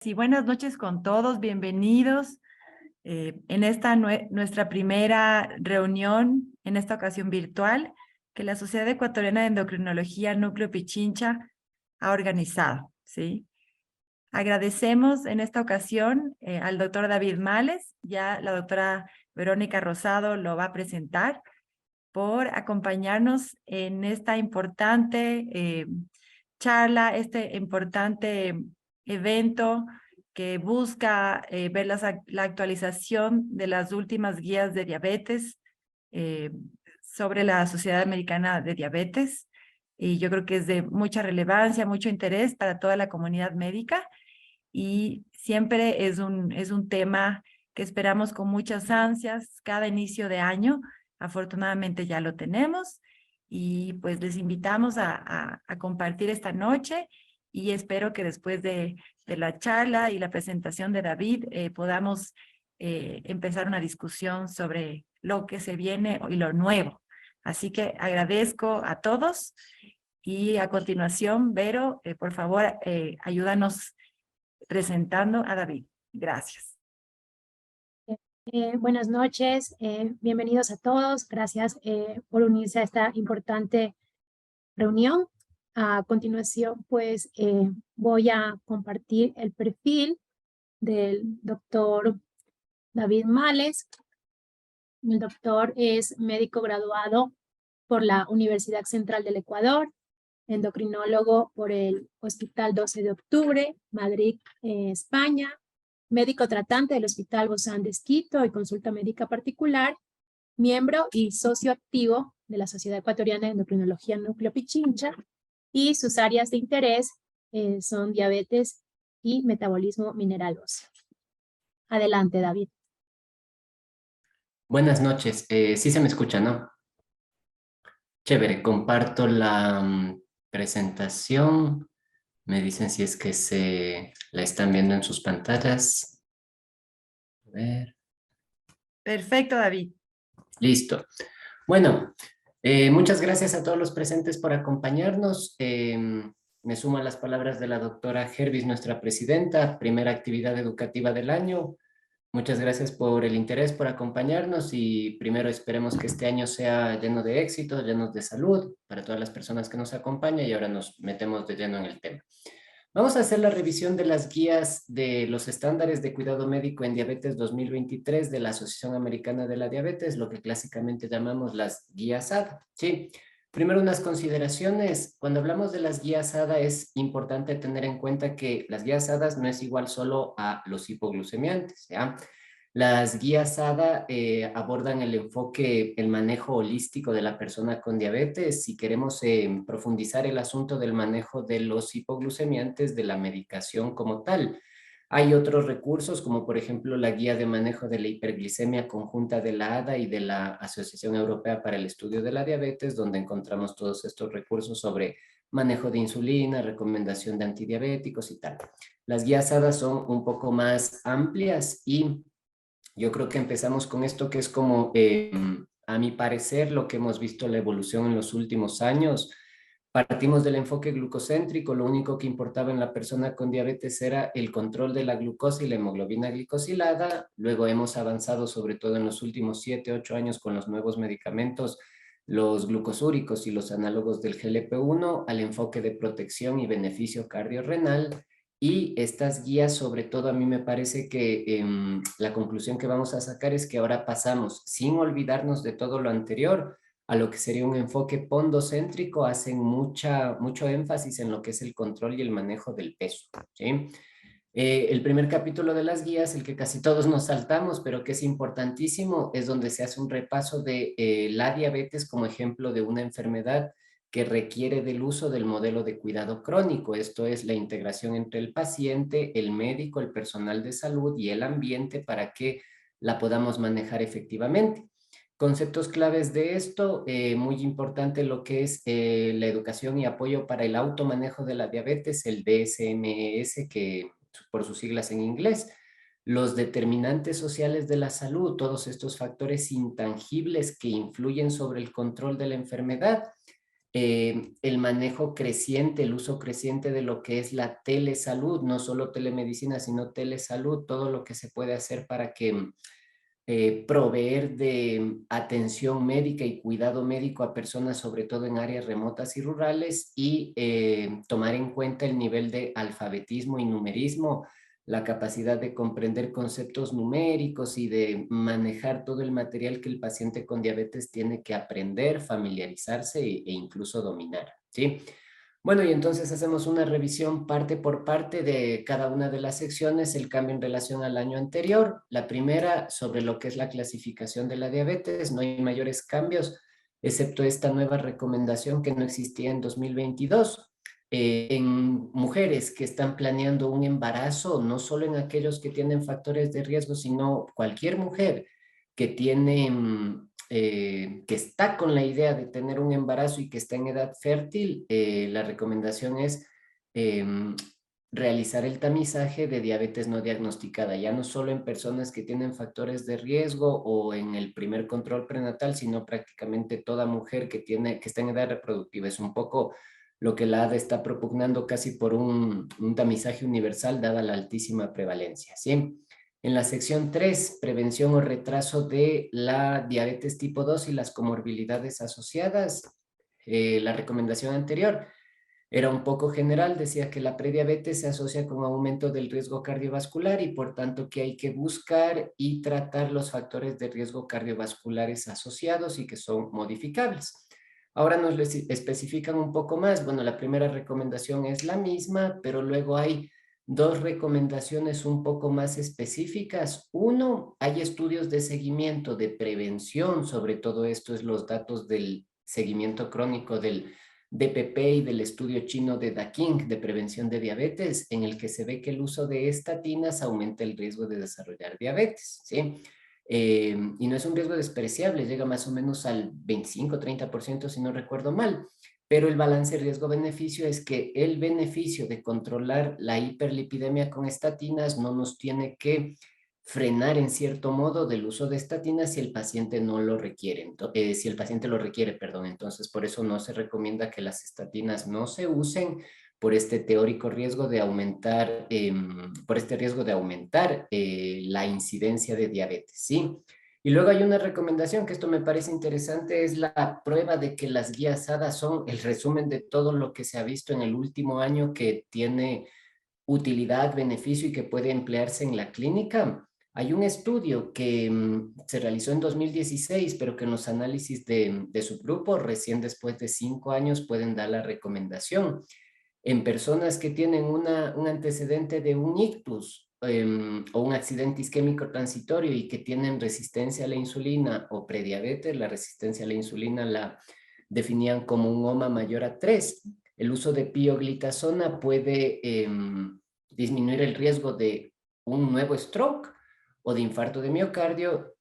Y buenas noches con todos, bienvenidos en esta nuestra primera reunión, en esta ocasión virtual, que la Sociedad Ecuatoriana de Endocrinología Núcleo Pichincha ha organizado, ¿sí? Agradecemos en esta ocasión al doctor David Males, ya la doctora Verónica Rosado lo va a presentar, por acompañarnos en esta importante charla, este importante evento que busca ver la actualización de las últimas guías de diabetes eh, sobre la Sociedad Americana de Diabetes. Y yo creo que es de mucha relevancia, mucho interés para toda la comunidad médica y siempre es un tema que esperamos con muchas ansias cada inicio de año. Afortunadamente ya lo tenemos y pues les invitamos a compartir esta noche y espero que después de la charla y la presentación de David podamos empezar una discusión sobre lo que se viene y lo nuevo. Así que agradezco a todos y a continuación, Vero, por favor, ayúdanos presentando a David. Gracias. Buenas noches, bienvenidos a todos. Gracias por unirse a esta importante reunión. A continuación, pues voy a compartir el perfil del doctor David Males. El doctor es médico graduado por la Universidad Central del Ecuador, endocrinólogo por el Hospital 12 de Octubre, Madrid, España, médico tratante del Hospital Bozán de Quito y consulta médica particular, miembro y socio activo de la Sociedad Ecuatoriana de Endocrinología Núcleo Pichincha, y sus áreas de interés son diabetes y metabolismo mineral óseo. Adelante, David. Buenas noches, sí se me escucha, ¿no? Chévere, comparto la presentación. Me dicen si es que se la están viendo en sus pantallas. A ver. Perfecto, David. Listo. Bueno, muchas gracias a todos los presentes por acompañarnos. Me sumo a las palabras de la doctora Hervis, nuestra presidenta, primera actividad educativa del año. Muchas gracias por el interés, por acompañarnos y primero esperemos que este año sea lleno de éxito, lleno de salud para todas las personas que nos acompañan y ahora nos metemos de lleno en el tema. Vamos a hacer la revisión de las guías de los estándares de cuidado médico en diabetes 2023 de la Asociación Americana de la Diabetes, lo que clásicamente llamamos las guías ADA. Sí. Primero, unas consideraciones. Cuando hablamos de las guías ADA es importante tener en cuenta que las guías ADA no es igual solo a los hipoglucemiantes, ¿ya? Las guías ADA abordan el enfoque, el manejo holístico de la persona con diabetes. Si queremos profundizar el asunto del manejo de los hipoglucemiantes, de la medicación como tal. Hay otros recursos, como por ejemplo la guía de manejo de la hiperglicemia conjunta de la ADA y de la Asociación Europea para el Estudio de la Diabetes, donde encontramos todos estos recursos sobre manejo de insulina, recomendación de antidiabéticos y tal. Las guías ADA son un poco más amplias y yo creo que empezamos con esto que es como, a mi parecer, lo que hemos visto la evolución en los últimos años. Partimos del enfoque glucocéntrico, lo único que importaba en la persona con diabetes era el control de la glucosa y la hemoglobina glicosilada. Luego hemos avanzado, sobre todo en los últimos 7, 8 años, con los nuevos medicamentos, los glucosúricos y los análogos del GLP-1, al enfoque de protección y beneficio cardiorrenal. Y estas guías, sobre todo, a mí me parece que la conclusión que vamos a sacar es que ahora pasamos, sin olvidarnos de todo lo anterior, a lo que sería un enfoque pondocéntrico. Hacen mucho énfasis en lo que es el control y el manejo del peso, ¿sí? El primer capítulo de las guías, el que casi todos nos saltamos, pero que es importantísimo, es donde se hace un repaso de la diabetes como ejemplo de una enfermedad que requiere del uso del modelo de cuidado crónico. Esto es la integración entre el paciente, el médico, el personal de salud y el ambiente para que la podamos manejar efectivamente. Conceptos claves de esto, muy importante lo que es la educación y apoyo para el automanejo de la diabetes, el DSMS, que por sus siglas en inglés, los determinantes sociales de la salud, todos estos factores intangibles que influyen sobre el control de la enfermedad, el manejo creciente, el uso creciente de lo que es la telesalud, no solo telemedicina, sino telesalud, todo lo que se puede hacer para que proveer de atención médica y cuidado médico a personas, sobre todo en áreas remotas y rurales, y tomar en cuenta el nivel de alfabetismo y numerismo, la capacidad de comprender conceptos numéricos y de manejar todo el material que el paciente con diabetes tiene que aprender, familiarizarse e incluso dominar, ¿sí? Bueno, y entonces hacemos una revisión parte por parte de cada una de las secciones, el cambio en relación al año anterior. La primera, sobre lo que es la clasificación de la diabetes, no hay mayores cambios, excepto esta nueva recomendación que no existía en 2022. En mujeres que están planeando un embarazo, no solo en aquellos que tienen factores de riesgo, sino cualquier mujer que tiene que está con la idea de tener un embarazo y que está en edad fértil, la recomendación es realizar el tamizaje de diabetes no diagnosticada, ya no solo en personas que tienen factores de riesgo o en el primer control prenatal, sino prácticamente toda mujer que está en edad reproductiva. Es un poco lo que la ADA está propugnando casi por un tamizaje universal dada la altísima prevalencia, ¿sí? En la sección 3, prevención o retraso de la diabetes tipo 2 y las comorbilidades asociadas, la recomendación anterior era un poco general, decía que la prediabetes se asocia con aumento del riesgo cardiovascular y por tanto que hay que buscar y tratar los factores de riesgo cardiovasculares asociados y que son modificables. Ahora nos especifican un poco más. Bueno, la primera recomendación es la misma, pero luego hay dos recomendaciones un poco más específicas. Uno, hay estudios de seguimiento, de prevención, sobre todo esto es los datos del seguimiento crónico del DPP y del estudio chino de Daking de prevención de diabetes, en el que se ve que el uso de estatinas aumenta el riesgo de desarrollar diabetes, ¿sí? Y no es un riesgo despreciable, llega más o menos al 25-30% si no recuerdo mal, pero el balance riesgo-beneficio es que el beneficio de controlar la hiperlipidemia con estatinas no nos tiene que frenar en cierto modo del uso de estatinas si el paciente no lo requiere, si el paciente lo requiere, perdón. Entonces, por eso no se recomienda que las estatinas no se usen por este teórico riesgo de aumentar, la incidencia de diabetes, ¿sí? Y luego hay una recomendación que esto me parece interesante, es la prueba de que las guías ADA son el resumen de todo lo que se ha visto en el último año que tiene utilidad, beneficio y que puede emplearse en la clínica. Hay un estudio que se realizó en 2016, pero que en los análisis de subgrupo, recién después de 5 años, pueden dar la recomendación. En personas que tienen un antecedente de un ictus o un accidente isquémico transitorio y que tienen resistencia a la insulina o prediabetes, la resistencia a la insulina la definían como un OMA mayor a 3. El uso de pioglitazona puede disminuir el riesgo de un nuevo stroke o de infarto de miocardio,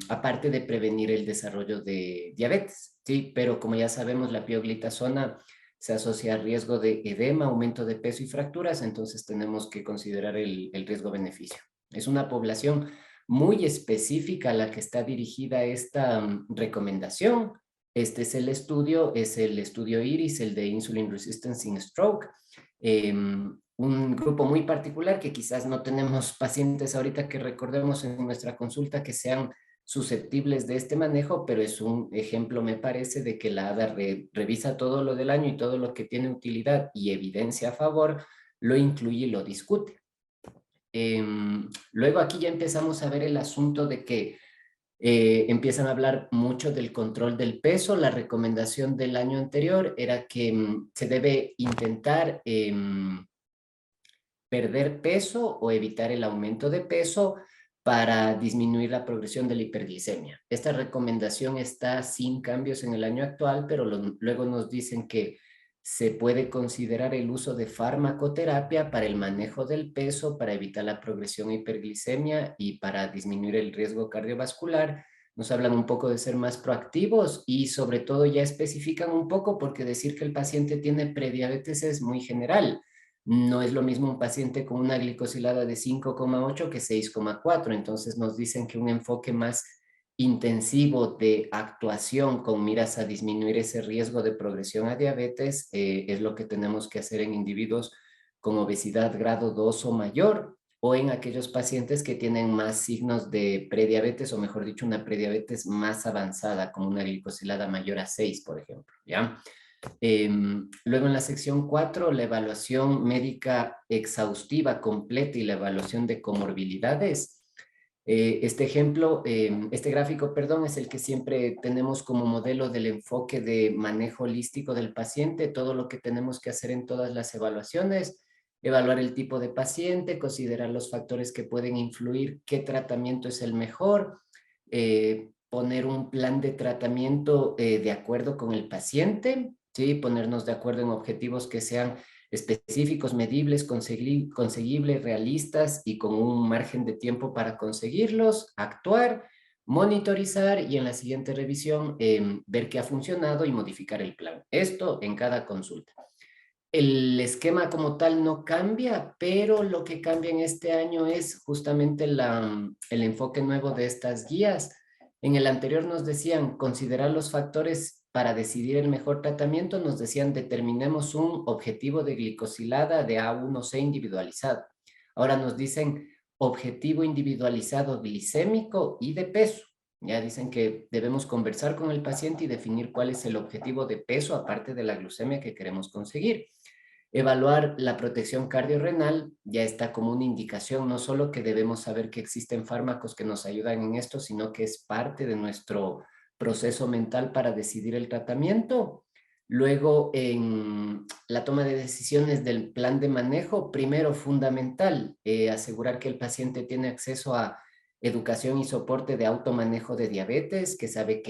aparte de prevenir el desarrollo de diabetes, ¿sí? Pero como ya sabemos, la pioglitazona se asocia al riesgo de edema, aumento de peso y fracturas, entonces tenemos que considerar el riesgo-beneficio. Es una población muy específica a la que está dirigida esta recomendación. Este es el estudio IRIS, el de Insulin Resistance in Stroke. Un grupo muy particular que quizás no tenemos pacientes ahorita que recordemos en nuestra consulta que sean susceptibles de este manejo, pero es un ejemplo, me parece, de que la ADA revisa todo lo del año y todo lo que tiene utilidad y evidencia a favor, lo incluye y lo discute. Luego aquí ya empezamos a ver el asunto de que empiezan a hablar mucho del control del peso. La recomendación del año anterior era que se debe intentar perder peso o evitar el aumento de peso para disminuir la progresión de la hiperglicemia. Esta recomendación está sin cambios en el año actual, pero luego nos dicen que se puede considerar el uso de farmacoterapia para el manejo del peso, para evitar la progresión a hiperglicemia y para disminuir el riesgo cardiovascular. Nos hablan un poco de ser más proactivos y sobre todo ya especifican un poco porque decir que el paciente tiene prediabetes es muy general. No es lo mismo un paciente con una glicosilada de 5,8 que 6,4. Entonces nos dicen que un enfoque más intensivo de actuación con miras a disminuir ese riesgo de progresión a diabetes es lo que tenemos que hacer en individuos con obesidad grado 2 o mayor, o en aquellos pacientes que tienen más signos de prediabetes, o mejor dicho, una prediabetes más avanzada, como una glicosilada mayor a 6, por ejemplo, ¿ya? Luego en la sección 4, la evaluación médica exhaustiva completa y la evaluación de comorbilidades. Este gráfico, perdón, es el que siempre tenemos como modelo del enfoque de manejo holístico del paciente, todo lo que tenemos que hacer en todas las evaluaciones, evaluar el tipo de paciente, considerar los factores que pueden influir, qué tratamiento es el mejor, poner un plan de tratamiento de acuerdo con el paciente, ¿sí? Ponernos de acuerdo en objetivos que sean específicos, medibles, conseguibles, realistas y con un margen de tiempo para conseguirlos, actuar, monitorizar y en la siguiente revisión ver qué ha funcionado y modificar el plan. Esto en cada consulta. El esquema como tal no cambia, pero lo que cambia en este año es justamente el enfoque nuevo de estas guías. En el anterior nos decían considerar los factores para decidir el mejor tratamiento, nos decían determinemos un objetivo de glicosilada de A1C individualizado. Ahora nos dicen objetivo individualizado glicémico y de peso. Ya dicen que debemos conversar con el paciente y definir cuál es el objetivo de peso aparte de la glucemia que queremos conseguir. Evaluar la protección cardiorrenal ya está como una indicación, no solo que debemos saber que existen fármacos que nos ayudan en esto, sino que es parte de nuestro proceso mental para decidir el tratamiento. Luego, en la toma de decisiones del plan de manejo, primero fundamental, asegurar que el paciente tiene acceso a educación y soporte de automanejo de diabetes, que sabe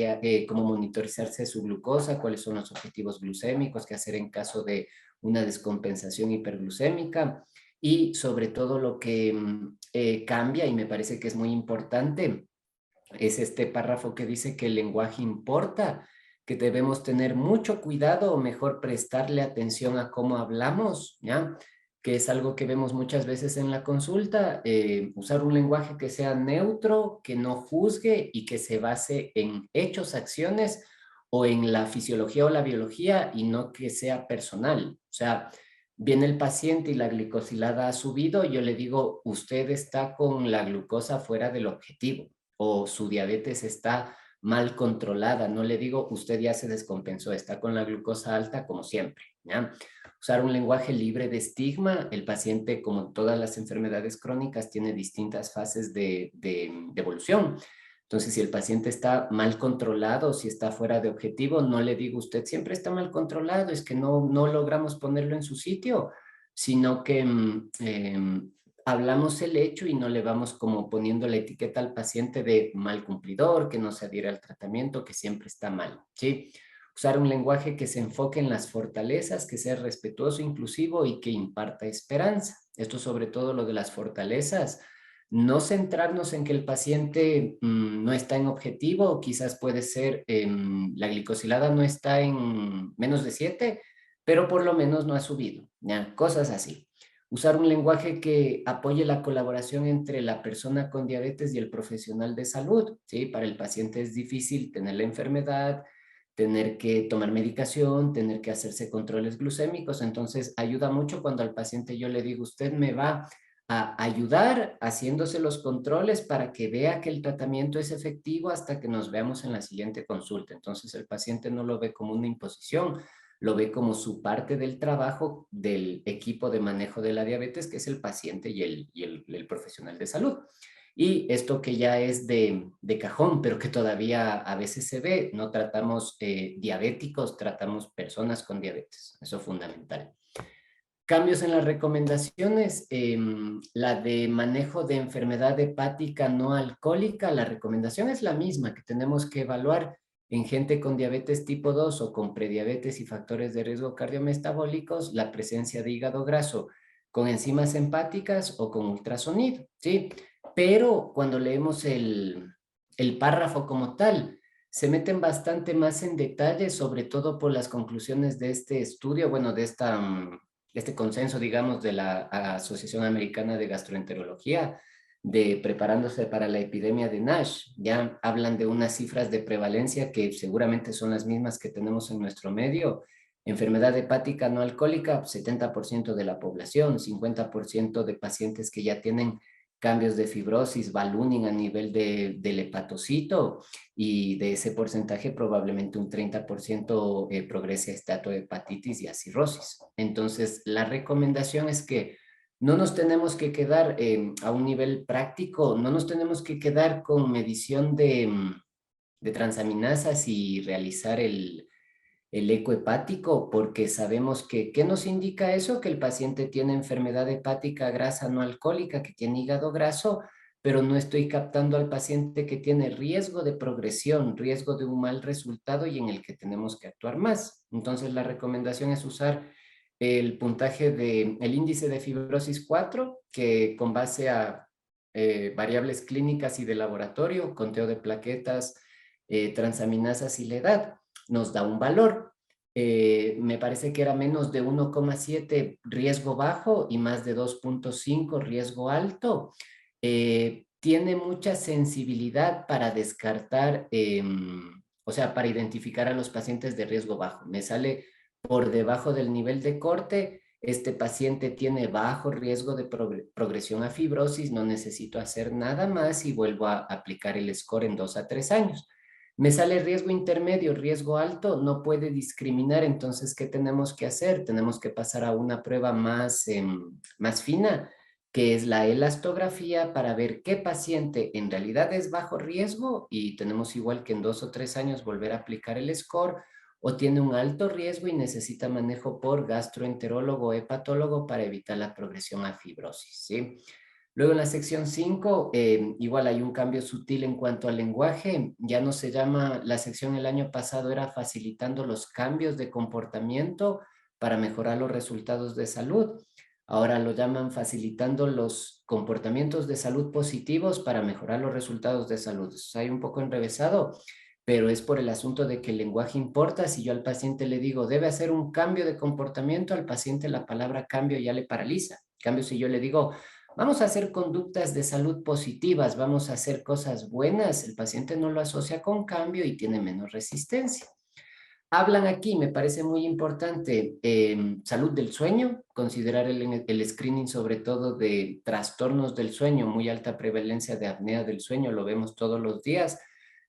cómo monitorizarse su glucosa, cuáles son los objetivos glucémicos, qué hacer en caso de una descompensación hiperglucémica y sobre todo lo que cambia y me parece que es muy importante es este párrafo que dice que el lenguaje importa, que debemos tener mucho cuidado o mejor prestarle atención a cómo hablamos, ¿ya? Que es algo que vemos muchas veces en la consulta, usar un lenguaje que sea neutro, que no juzgue y que se base en hechos, acciones o en la fisiología o la biología y no que sea personal. O sea, viene el paciente y la glicosilada ha subido, yo le digo, usted está con la glucosa fuera del objetivo o su diabetes está mal controlada. No le digo, usted ya se descompensó, está con la glucosa alta como siempre, ¿ya? Usar un lenguaje libre de estigma. El paciente, como todas las enfermedades crónicas, tiene distintas fases de evolución. Entonces, si el paciente está mal controlado, si está fuera de objetivo, no le digo usted siempre está mal controlado, es que no logramos ponerlo en su sitio, sino que hablamos el hecho y no le vamos como poniendo la etiqueta al paciente de mal cumplidor, que no se adhiere al tratamiento, que siempre está mal, ¿sí? Usar un lenguaje que se enfoque en las fortalezas, que sea respetuoso, inclusivo y que imparta esperanza. Esto sobre todo lo de las fortalezas. No centrarnos en que el paciente no está en objetivo, quizás puede ser la glicosilada no está en menos de 7, pero por lo menos no ha subido, ¿ya? Cosas así. Usar un lenguaje que apoye la colaboración entre la persona con diabetes y el profesional de salud, ¿sí? Para el paciente es difícil tener la enfermedad, tener que tomar medicación, tener que hacerse controles glucémicos, entonces ayuda mucho cuando al paciente yo le digo, usted me va a ayudar haciéndose los controles para que vea que el tratamiento es efectivo hasta que nos veamos en la siguiente consulta. Entonces el paciente no lo ve como una imposición, lo ve como su parte del trabajo del equipo de manejo de la diabetes, que es el paciente y el profesional de salud. Y esto que ya es de cajón, pero que todavía a veces se ve, no tratamos diabéticos, tratamos personas con diabetes. Eso es fundamental. Cambios en las recomendaciones, la de manejo de enfermedad hepática no alcohólica, la recomendación es la misma, que tenemos que evaluar en gente con diabetes tipo 2 o con prediabetes y factores de riesgo cardiometabólicos la presencia de hígado graso con enzimas hepáticas o con ultrasonido, ¿sí? Pero cuando leemos el párrafo como tal, se meten bastante más en detalle, sobre todo por las conclusiones de este estudio, bueno, de este consenso, digamos, de la Asociación Americana de Gastroenterología, preparándose para la epidemia de NASH. Ya hablan de unas cifras de prevalencia que seguramente son las mismas que tenemos en nuestro medio. Enfermedad hepática no alcohólica, 70% de la población, 50% de pacientes que ya tienen cambios de fibrosis, ballooning a nivel del hepatocito, y de ese porcentaje probablemente un 30% progrese a estatohepatitis y a cirrosis. Entonces, la recomendación es que no nos tenemos que quedar a un nivel práctico, no nos tenemos que quedar con medición de transaminasas y realizar el eco hepático, porque sabemos que, ¿qué nos indica eso? Que el paciente tiene enfermedad hepática grasa no alcohólica, que tiene hígado graso, pero no estoy captando al paciente que tiene riesgo de progresión, riesgo de un mal resultado y en el que tenemos que actuar más. Entonces, la recomendación es usar el puntaje el índice de fibrosis 4, que con base a variables clínicas y de laboratorio, conteo de plaquetas, transaminasas y la edad, nos da un valor. Me parece que era menos de 1,7 riesgo bajo y más de 2,5 riesgo alto. Tiene mucha sensibilidad para descartar, o sea, para identificar a los pacientes de riesgo bajo. Me sale por debajo del nivel de corte, este paciente tiene bajo riesgo de progresión a fibrosis, no necesito hacer nada más y vuelvo a aplicar el score en 2 a 3 años. Me sale riesgo intermedio, riesgo alto, no puede discriminar, entonces, ¿qué tenemos que hacer? Tenemos que pasar a una prueba más fina, que es la elastografía, para ver qué paciente en realidad es bajo riesgo y tenemos igual que en 2 o 3 años volver a aplicar el score, o tiene un alto riesgo y necesita manejo por gastroenterólogo o hepatólogo para evitar la progresión a fibrosis, ¿sí? Luego en la sección 5, igual hay un cambio sutil en cuanto al lenguaje. Ya no se llama, la sección el año pasado era facilitando los cambios de comportamiento para mejorar los resultados de salud. Ahora lo llaman facilitando los comportamientos de salud positivos para mejorar los resultados de salud. Eso hay un poco enrevesado, pero es por el asunto de que el lenguaje importa. Si yo al paciente le digo, debe hacer un cambio de comportamiento, al paciente la palabra cambio ya le paraliza. En cambio, si yo le digo, vamos a hacer conductas de salud positivas, vamos a hacer cosas buenas, el paciente no lo asocia con cambio y tiene menos resistencia. Hablan aquí, me parece muy importante, salud del sueño, considerar el screening sobre todo de trastornos del sueño, muy alta prevalencia de apnea del sueño, lo vemos todos los días.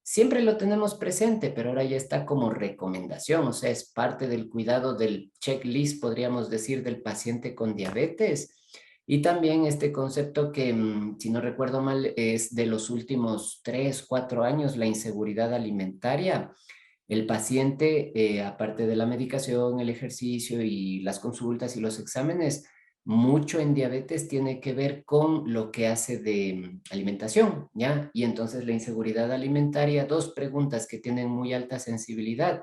Siempre lo tenemos presente, pero ahora ya está como recomendación, o sea, es parte del cuidado del checklist, podríamos decir, del paciente con diabetes. Y también este concepto que, si no recuerdo mal, es de los últimos 3, 4 años, la inseguridad alimentaria. El paciente, aparte de la medicación, el ejercicio y las consultas y los exámenes, mucho en diabetes tiene que ver con lo que hace de alimentación, ¿ya? Y entonces la inseguridad alimentaria, dos preguntas que tienen muy alta sensibilidad.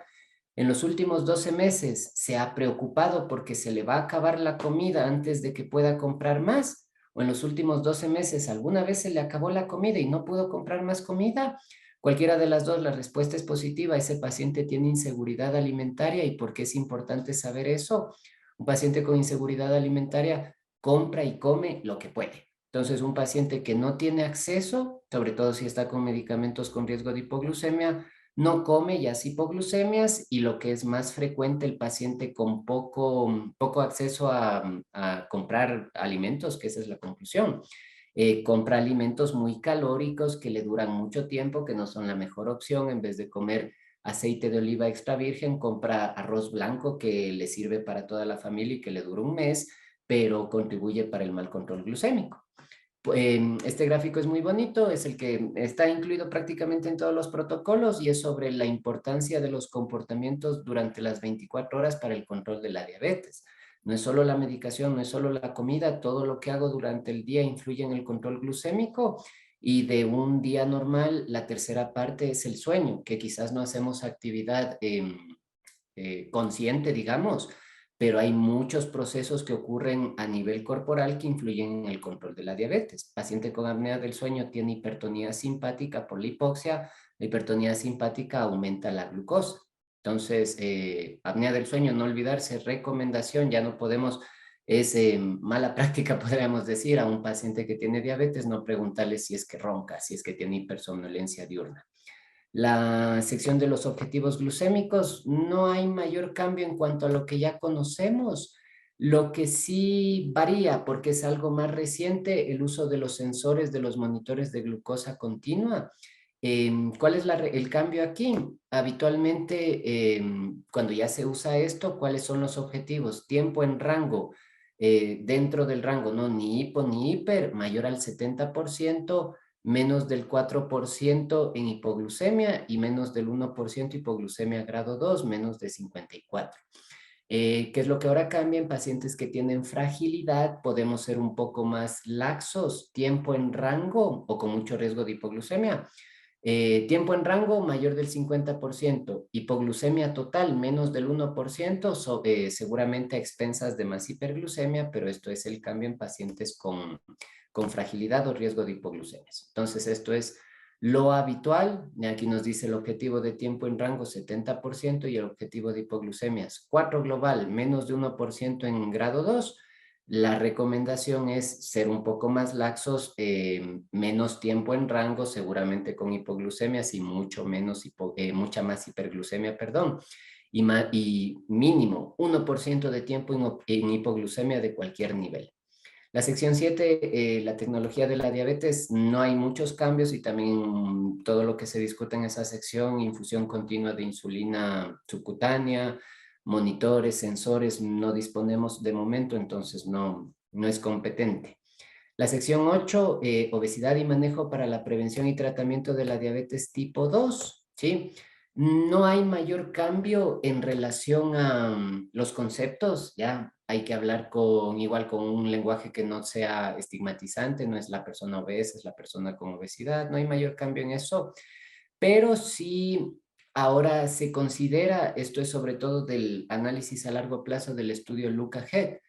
En los últimos 12 meses, ¿se ha preocupado porque se le va a acabar la comida antes de que pueda comprar más? ¿O en los últimos 12 meses alguna vez se le acabó la comida y no pudo comprar más comida? Cualquiera de las dos, la respuesta es positiva. Ese paciente tiene inseguridad alimentaria. ¿Y por qué es importante saber eso? Un paciente con inseguridad alimentaria compra y come lo que puede. Entonces, un paciente que no tiene acceso, sobre todo si está con medicamentos con riesgo de hipoglucemia, no come y hace hipoglucemias, y lo que es más frecuente, el paciente con poco acceso a comprar alimentos, que esa es la conclusión. Compra alimentos muy calóricos que le duran mucho tiempo, que no son la mejor opción. En vez de comer aceite de oliva extra virgen, compra arroz blanco que le sirve para toda la familia y que le dura un mes, pero contribuye para el mal control glucémico. Este gráfico es muy bonito, es el que está incluido prácticamente en todos los protocolos y es sobre la importancia de los comportamientos durante las 24 horas para el control de la diabetes. No es solo la medicación, no es solo la comida, todo lo que hago durante el día influye en el control glucémico, y de un día normal la tercera parte es el sueño, que quizás no hacemos actividad consciente, digamos, pero hay muchos procesos que ocurren a nivel corporal que influyen en el control de la diabetes. Paciente con apnea del sueño tiene hipertonía simpática por la hipoxia. La hipertonía simpática aumenta la glucosa. Entonces, apnea del sueño, no olvidarse, recomendación, ya no podemos Es mala práctica, podríamos decir, a un paciente que tiene diabetes, no preguntarle si es que ronca, si es que tiene hipersomnolencia diurna. La sección de los objetivos glucémicos, no hay mayor cambio en cuanto a lo que ya conocemos. Lo que sí varía, porque es algo más reciente, el uso de los sensores de los monitores de glucosa continua. ¿Cuál es el cambio aquí? Habitualmente, cuando ya se usa esto, ¿cuáles son los objetivos? Tiempo en rango, dentro del rango, no ni hipo ni hiper, mayor al 70%, menos del 4% en hipoglucemia y menos del 1% hipoglucemia grado 2, menos de 54. ¿Qué es lo que ahora cambia? En pacientes que tienen fragilidad podemos ser un poco más laxos, tiempo en rango o con mucho riesgo de hipoglucemia. Tiempo en rango mayor del 50%, hipoglucemia total menos del 1%, seguramente a expensas de más hiperglucemia, pero esto es el cambio en pacientes con fragilidad o riesgo de hipoglucemias. Entonces esto es lo habitual. Aquí nos dice el objetivo de tiempo en rango 70% y el objetivo de hipoglucemias 4 global, menos de 1% en grado 2. La recomendación es ser un poco más laxos, menos tiempo en rango, seguramente con hipoglucemias y mucha más hiperglucemia, perdón, y mínimo 1% de tiempo en hipoglucemia de cualquier nivel. La sección 7, la tecnología de la diabetes, no hay muchos cambios y también todo lo que se discute en esa sección, infusión continua de insulina subcutánea, monitores, sensores, no disponemos de momento, entonces no es competente. La sección 8, obesidad y manejo para la prevención y tratamiento de la diabetes tipo 2, ¿sí? No hay mayor cambio en relación a los conceptos, ya hay que hablar igual con un lenguaje que no sea estigmatizante, no es la persona obesa, es la persona con obesidad, no hay mayor cambio en eso, pero sí ahora se considera, esto es sobre todo del análisis a largo plazo del estudio Luca Head,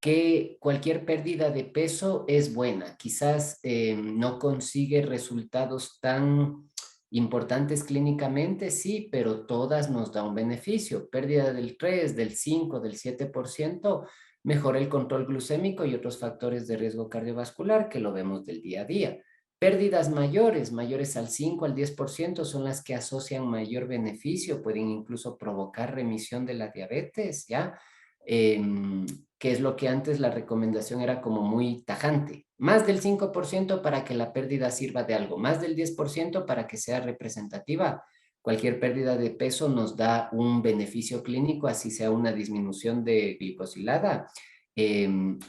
que cualquier pérdida de peso es buena. Quizás no consigue resultados tan importantes clínicamente, sí, pero todas nos da un beneficio. Pérdida del 3, del 5, del 7%, mejora el control glucémico y otros factores de riesgo cardiovascular que lo vemos del día a día. Pérdidas mayores al 5, al 10%, son las que asocian mayor beneficio, pueden incluso provocar remisión de la diabetes, ¿ya? Que es lo que antes la recomendación era como muy tajante. Más del 5% para que la pérdida sirva de algo, más del 10% para que sea representativa. Cualquier pérdida de peso nos da un beneficio clínico, así sea una disminución de glicosilada.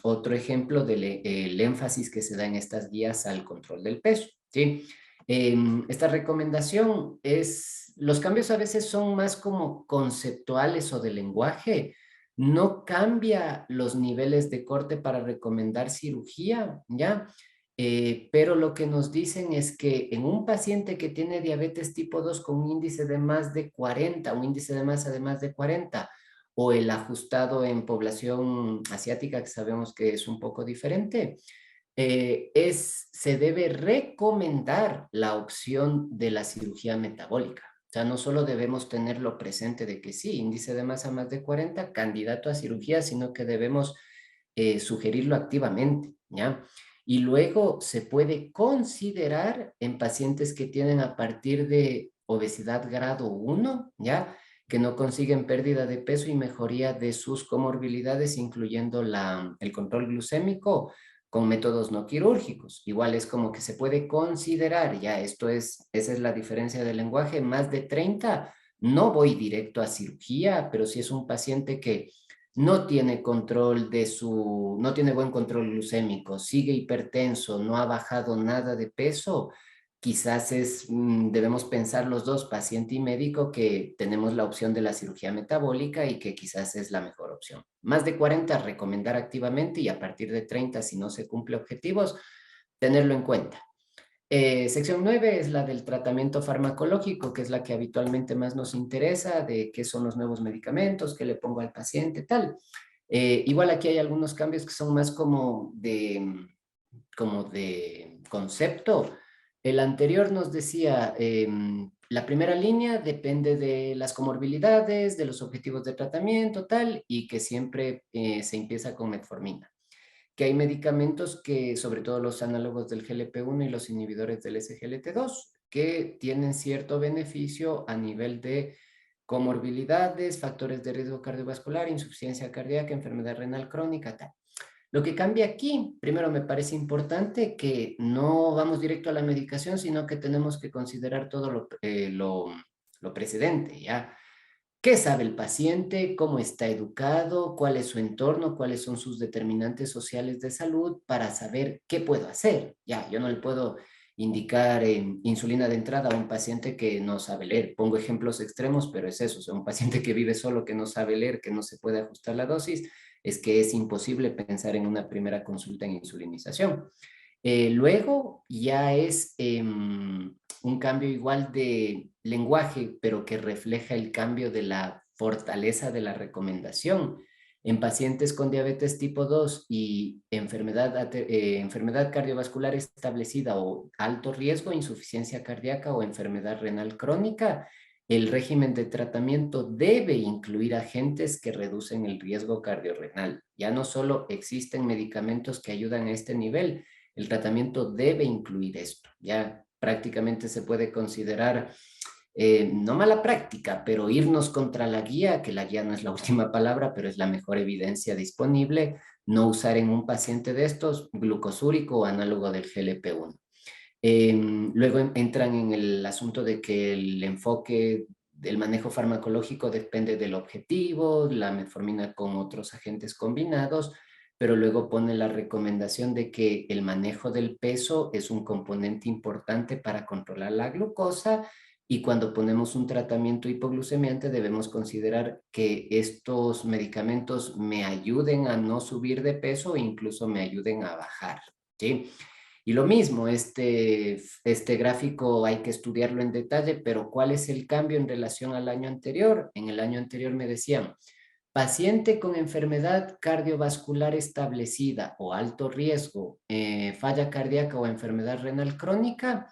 Otro ejemplo del énfasis que se da en estas guías al control del peso, ¿sí? Esta recomendación los cambios a veces son más como conceptuales o de lenguaje, no cambia los niveles de corte para recomendar cirugía, ¿ya? Pero lo que nos dicen es que en un paciente que tiene diabetes tipo 2 con un índice de más de 40, un índice de masa de más de 40, o el ajustado en población asiática, que sabemos que es un poco diferente, se debe recomendar la opción de la cirugía metabólica. O sea, no solo debemos tenerlo presente de que sí, índice de masa más de 40, candidato a cirugía, sino que debemos sugerirlo activamente, ¿ya? Y luego se puede considerar en pacientes que tienen a partir de obesidad grado 1, ¿ya? Que no consiguen pérdida de peso y mejoría de sus comorbilidades, incluyendo el control glucémico, con métodos no quirúrgicos. Igual es como que se puede considerar, ya esa es la diferencia del lenguaje, más de 30, no voy directo a cirugía, pero si es un paciente que no tiene no tiene buen control glucémico, sigue hipertenso, no ha bajado nada de peso, quizás debemos pensar los dos, paciente y médico, que tenemos la opción de la cirugía metabólica y que quizás es la mejor opción. Más de 40, recomendar activamente, y a partir de 30, si no se cumple objetivos, tenerlo en cuenta. Sección 9 es la del tratamiento farmacológico, que es la que habitualmente más nos interesa, de qué son los nuevos medicamentos, qué le pongo al paciente, tal. Igual aquí hay algunos cambios que son más como de concepto. El anterior nos decía la primera línea depende de las comorbilidades, de los objetivos de tratamiento, tal, y que siempre se empieza con metformina. Que hay medicamentos que, sobre todo los análogos del GLP-1 y los inhibidores del SGLT2, que tienen cierto beneficio a nivel de comorbilidades, factores de riesgo cardiovascular, insuficiencia cardíaca, enfermedad renal crónica, tal. Lo que cambia aquí, primero me parece importante que no vamos directo a la medicación, sino que tenemos que considerar todo lo precedente, ¿ya? ¿Qué sabe el paciente? ¿Cómo está educado? ¿Cuál es su entorno? ¿Cuáles son sus determinantes sociales de salud para saber qué puedo hacer? Ya, yo no le puedo indicar insulina de entrada a un paciente que no sabe leer. Pongo ejemplos extremos, pero es eso. O sea, un paciente que vive solo, que no sabe leer, que no se puede ajustar la dosis, es que es imposible pensar en una primera consulta en insulinización. Luego ya es un cambio igual de lenguaje, pero que refleja el cambio de la fortaleza de la recomendación. En pacientes con diabetes tipo 2 y enfermedad cardiovascular establecida o alto riesgo, insuficiencia cardíaca o enfermedad renal crónica, el régimen de tratamiento debe incluir agentes que reducen el riesgo cardiorrenal. Ya no solo existen medicamentos que ayudan a este nivel, el tratamiento debe incluir esto. Ya prácticamente se puede considerar, no mala práctica, pero irnos contra la guía, que la guía no es la última palabra, pero es la mejor evidencia disponible, no usar en un paciente de estos glucosúrico o análogo del GLP-1. Luego entran en el asunto de que el enfoque del manejo farmacológico depende del objetivo, la metformina con otros agentes combinados, pero luego pone la recomendación de que el manejo del peso es un componente importante para controlar la glucosa y cuando ponemos un tratamiento hipoglucemiante debemos considerar que estos medicamentos me ayuden a no subir de peso e incluso me ayuden a bajar, ¿sí? Y lo mismo, este gráfico hay que estudiarlo en detalle, pero ¿cuál es el cambio en relación al año anterior? En el año anterior me decían, paciente con enfermedad cardiovascular establecida o alto riesgo, falla cardíaca o enfermedad renal crónica,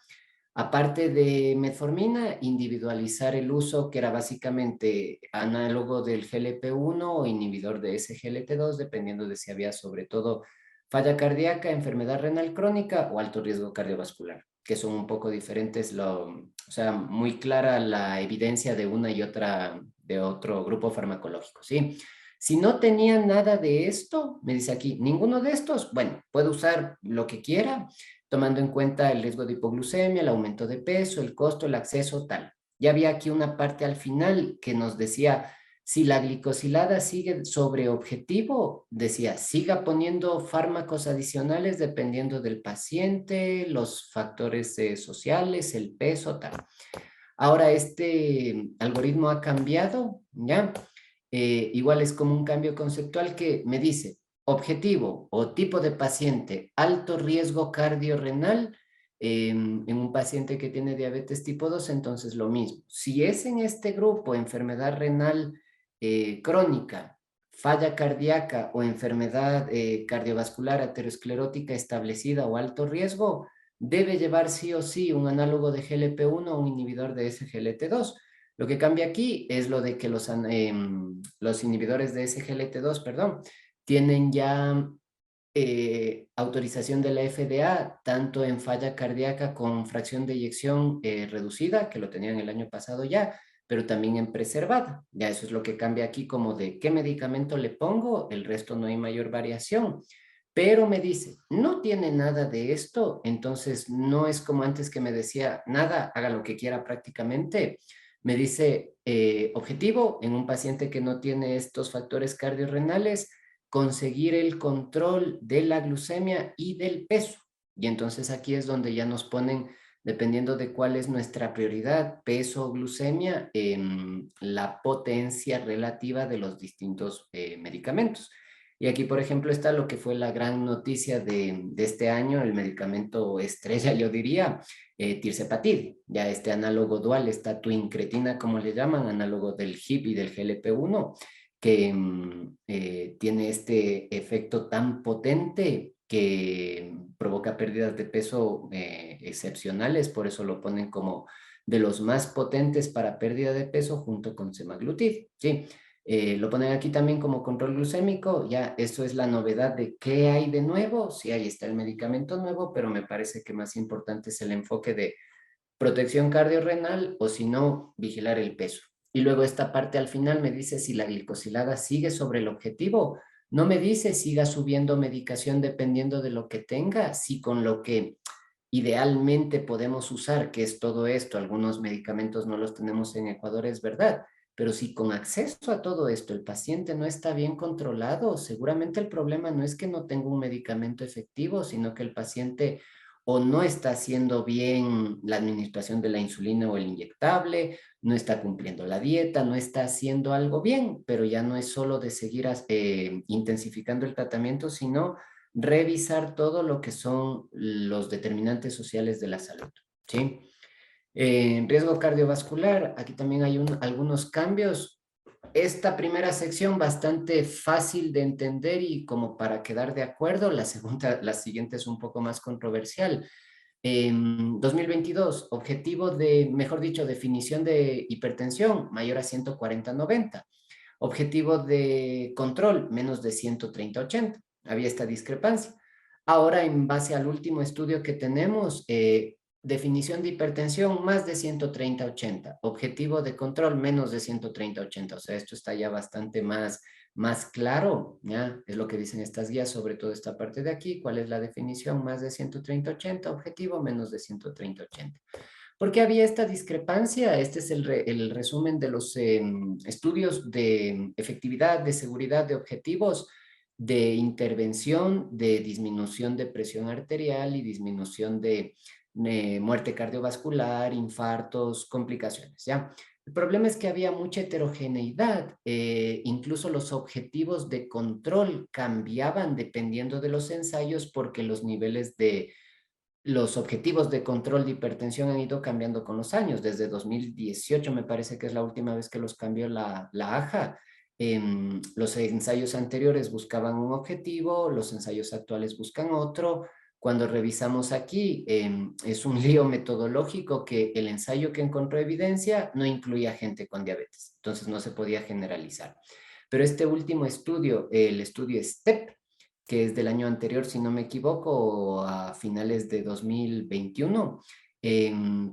aparte de metformina, individualizar el uso que era básicamente análogo del GLP-1 o inhibidor de SGLT2, dependiendo de si había sobre todo falla cardíaca, enfermedad renal crónica o alto riesgo cardiovascular, que son un poco diferentes, o sea, muy clara la evidencia de una y otra, de otro grupo farmacológico, ¿sí? Si no tenía nada de esto, me dice aquí, ninguno de estos, bueno, puede usar lo que quiera, tomando en cuenta el riesgo de hipoglucemia, el aumento de peso, el costo, el acceso, tal. Ya había aquí una parte al final que nos decía, si la glicosilada sigue sobre objetivo, decía, siga poniendo fármacos adicionales dependiendo del paciente, los factores sociales, el peso, tal. Ahora este algoritmo ha cambiado, ¿ya? Igual es como un cambio conceptual que me dice, objetivo o tipo de paciente, alto riesgo cardiorrenal, en un paciente que tiene diabetes tipo 2, entonces lo mismo. Si es en este grupo enfermedad renal crónica, falla cardíaca o enfermedad cardiovascular aterosclerótica establecida o alto riesgo, debe llevar sí o sí un análogo de GLP-1 o un inhibidor de SGLT2. Lo que cambia aquí es lo de que los inhibidores de SGLT2, perdón, tienen ya autorización de la FDA, tanto en falla cardíaca con fracción de eyección reducida, que lo tenían el año pasado ya, pero también en preservada. Ya eso es lo que cambia aquí, como de qué medicamento le pongo, el resto no hay mayor variación. Pero me dice, no tiene nada de esto, entonces no es como antes que me decía, nada, haga lo que quiera prácticamente. Me dice, objetivo, en un paciente que no tiene estos factores cardiorrenales, conseguir el control de la glucemia y del peso. Y entonces aquí es donde ya nos ponen, dependiendo de cuál es nuestra prioridad, peso o glucemia, la potencia relativa de los distintos medicamentos. Y aquí, por ejemplo, está lo que fue la gran noticia de este año, el medicamento estrella, yo diría, tirzepatide. Ya este análogo dual, esta incretina, como le llaman, análogo del HIP y del GLP-1, que tiene este efecto tan potente que provoca pérdidas de peso excepcionales, por eso lo ponen como de los más potentes para pérdida de peso junto con semaglutid, ¿sí? Lo ponen aquí también como control glucémico, ya eso es la novedad de qué hay de nuevo, sí, ahí está el medicamento nuevo, pero me parece que más importante es el enfoque de protección cardiorrenal o si no, vigilar el peso. Y luego esta parte al final me dice si la glicosilada sigue sobre el objetivo, no me dice siga subiendo medicación dependiendo de lo que tenga, si con lo que idealmente podemos usar, que es todo esto, algunos medicamentos no los tenemos en Ecuador, es verdad, pero si con acceso a todo esto el paciente no está bien controlado, seguramente el problema no es que no tenga un medicamento efectivo, sino que el paciente o no está haciendo bien la administración de la insulina o el inyectable, no está cumpliendo la dieta, no está haciendo algo bien, pero ya no es solo de seguir intensificando el tratamiento, sino revisar todo lo que son los determinantes sociales de la salud, ¿sí? Riesgo cardiovascular, aquí también hay algunos cambios. Esta primera sección bastante fácil de entender y como para quedar de acuerdo, la siguiente es un poco más controversial. 2022, objetivo de, mejor dicho, definición de hipertensión mayor a 140/90. Objetivo de control menos de 130/80. Había esta discrepancia. Ahora, en base al último estudio que tenemos, definición de hipertensión más de 130/80. Objetivo de control menos de 130/80. O sea, esto está ya bastante más claro, ¿ya? Es lo que dicen estas guías, sobre todo esta parte de aquí. ¿Cuál es la definición? Más de 130/80, objetivo menos de 130/80. ¿Por qué había esta discrepancia? Este es el resumen de los estudios de efectividad, de seguridad, de objetivos, de intervención, de disminución de presión arterial y disminución de muerte cardiovascular, infartos, complicaciones, ¿ya? El problema es que había mucha heterogeneidad, incluso los objetivos de control cambiaban dependiendo de los ensayos porque los objetivos de control de hipertensión han ido cambiando con los años. Desde 2018 me parece que es la última vez que los cambió la AJA. Los ensayos anteriores buscaban un objetivo, los ensayos actuales buscan otro. Cuando revisamos aquí, es un lío metodológico que el ensayo que encontró evidencia no incluía gente con diabetes, entonces no se podía generalizar. Pero este último estudio, el estudio STEP, que es del año anterior, si no me equivoco, a finales de 2021,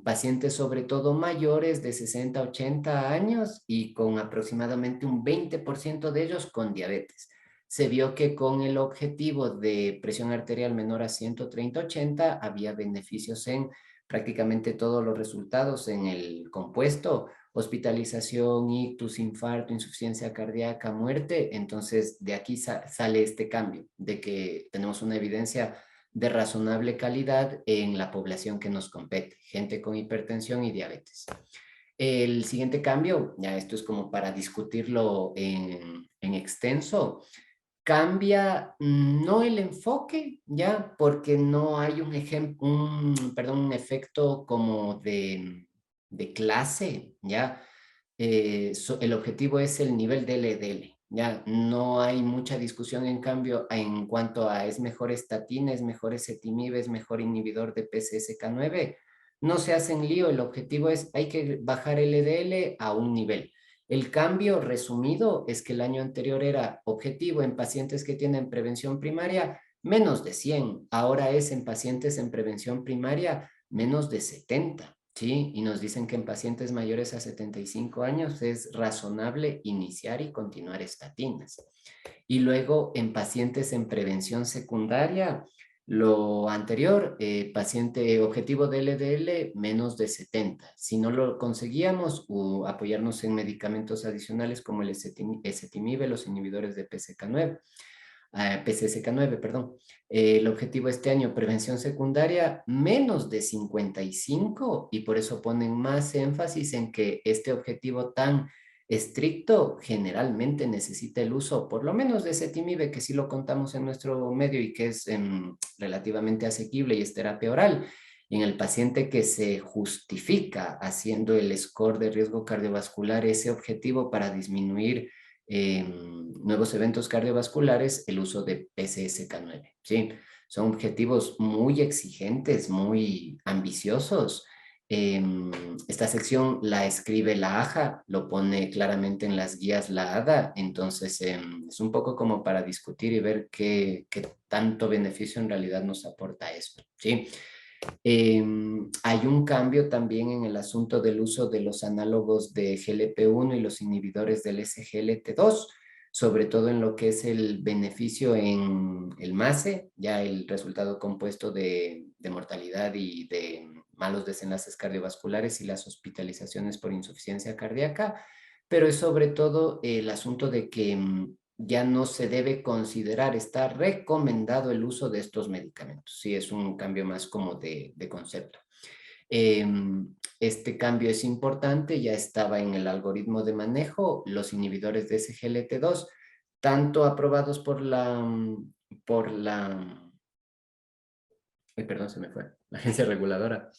pacientes sobre todo mayores de 60 a 80 años y con aproximadamente un 20% de ellos con diabetes. Se vio que con el objetivo de presión arterial menor a 130/80 había beneficios en prácticamente todos los resultados en el compuesto, hospitalización, ictus, infarto, insuficiencia cardíaca, muerte. Entonces, de aquí sale este cambio, de que tenemos una evidencia de razonable calidad en la población que nos compete, gente con hipertensión y diabetes. El siguiente cambio, ya esto es como para discutirlo en extenso, cambia no el enfoque, ya, porque no hay un ejemplo, un efecto como de clase, ya. El objetivo es el nivel de LDL, ya. No hay mucha discusión, en cambio, en cuanto a es mejor estatina, es mejor ezetimibe, es mejor inhibidor de PCSK9. No se hacen lío, el objetivo es hay que bajar LDL a un nivel. El cambio resumido es que el año anterior era objetivo en pacientes que tienen prevención primaria menos de 100, ahora es en pacientes en prevención primaria menos de 70, ¿sí? Y nos dicen que en pacientes mayores a 75 años es razonable iniciar y continuar estatinas. Y luego en pacientes en prevención secundaria, lo anterior, paciente objetivo de LDL menos de 70. Si no lo conseguíamos, apoyarnos en medicamentos adicionales como el ezetimibe, los inhibidores de PCSK9, perdón. El objetivo este año, prevención secundaria, menos de 55, y por eso ponen más énfasis en que este objetivo tan estricto generalmente necesita el uso por lo menos de ezetimibe, que sí lo contamos en nuestro medio y que es relativamente asequible y es terapia oral. En el paciente que se justifica haciendo el score de riesgo cardiovascular, ese objetivo para disminuir nuevos eventos cardiovasculares, el uso de PCSK9, ¿sí? Son objetivos muy exigentes, muy ambiciosos, Esta sección la escribe la AJA, lo pone claramente en las guías la ADA, entonces es un poco como para discutir y ver qué tanto beneficio en realidad nos aporta esto, ¿sí? Hay un cambio también en el asunto del uso de los análogos de GLP-1 y los inhibidores del SGLT2, sobre todo en lo que es el beneficio en el MACE, ya el resultado compuesto de mortalidad y de malos desenlaces cardiovasculares y las hospitalizaciones por insuficiencia cardíaca, pero es sobre todo el asunto de que ya no se debe considerar, está recomendado el uso de estos medicamentos. Sí, es un cambio más como de concepto. Este cambio es importante, ya estaba en el algoritmo de manejo, los inhibidores de SGLT2, tanto aprobados por perdón, se me fue, la agencia reguladora,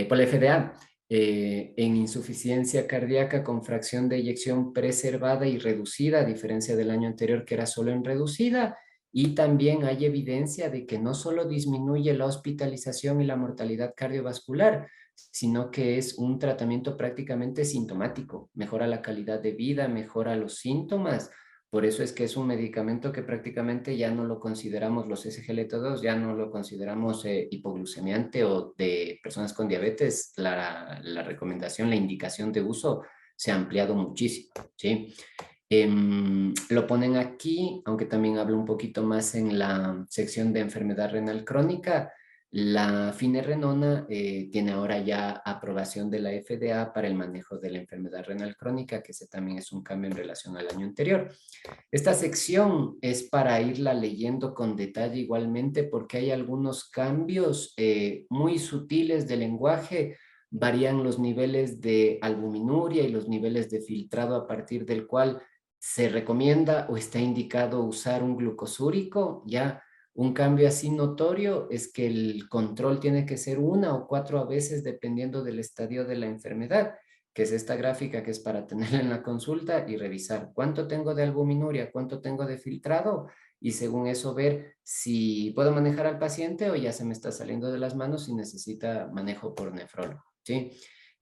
por la FDA, en insuficiencia cardíaca con fracción de eyección preservada y reducida, a diferencia del año anterior que era solo en reducida, y también hay evidencia de que no solo disminuye la hospitalización y la mortalidad cardiovascular, sino que es un tratamiento prácticamente sintomático, mejora la calidad de vida, mejora los síntomas. Por eso es que es un medicamento que prácticamente ya no lo consideramos los SGLT2, ya no lo consideramos hipoglucemiante o de personas con diabetes. La recomendación, la indicación de uso se ha ampliado muchísimo, ¿sí? Lo ponen aquí, aunque también hablo un poquito más en la sección de enfermedad renal crónica. La finerenona tiene ahora ya aprobación de la FDA para el manejo de la enfermedad renal crónica, que ese también es un cambio en relación al año anterior. Esta sección es para irla leyendo con detalle igualmente porque hay algunos cambios muy sutiles de lenguaje. Varían los niveles de albuminuria y los niveles de filtrado a partir del cual se recomienda o está indicado usar un glucosúrico. Ya un cambio así notorio es que el control tiene que ser 1 o 4 veces dependiendo del estadio de la enfermedad, que es esta gráfica que es para tenerla en la consulta y revisar cuánto tengo de albuminuria, cuánto tengo de filtrado, y según eso ver si puedo manejar al paciente o ya se me está saliendo de las manos y necesita manejo por nefrólogo, ¿sí?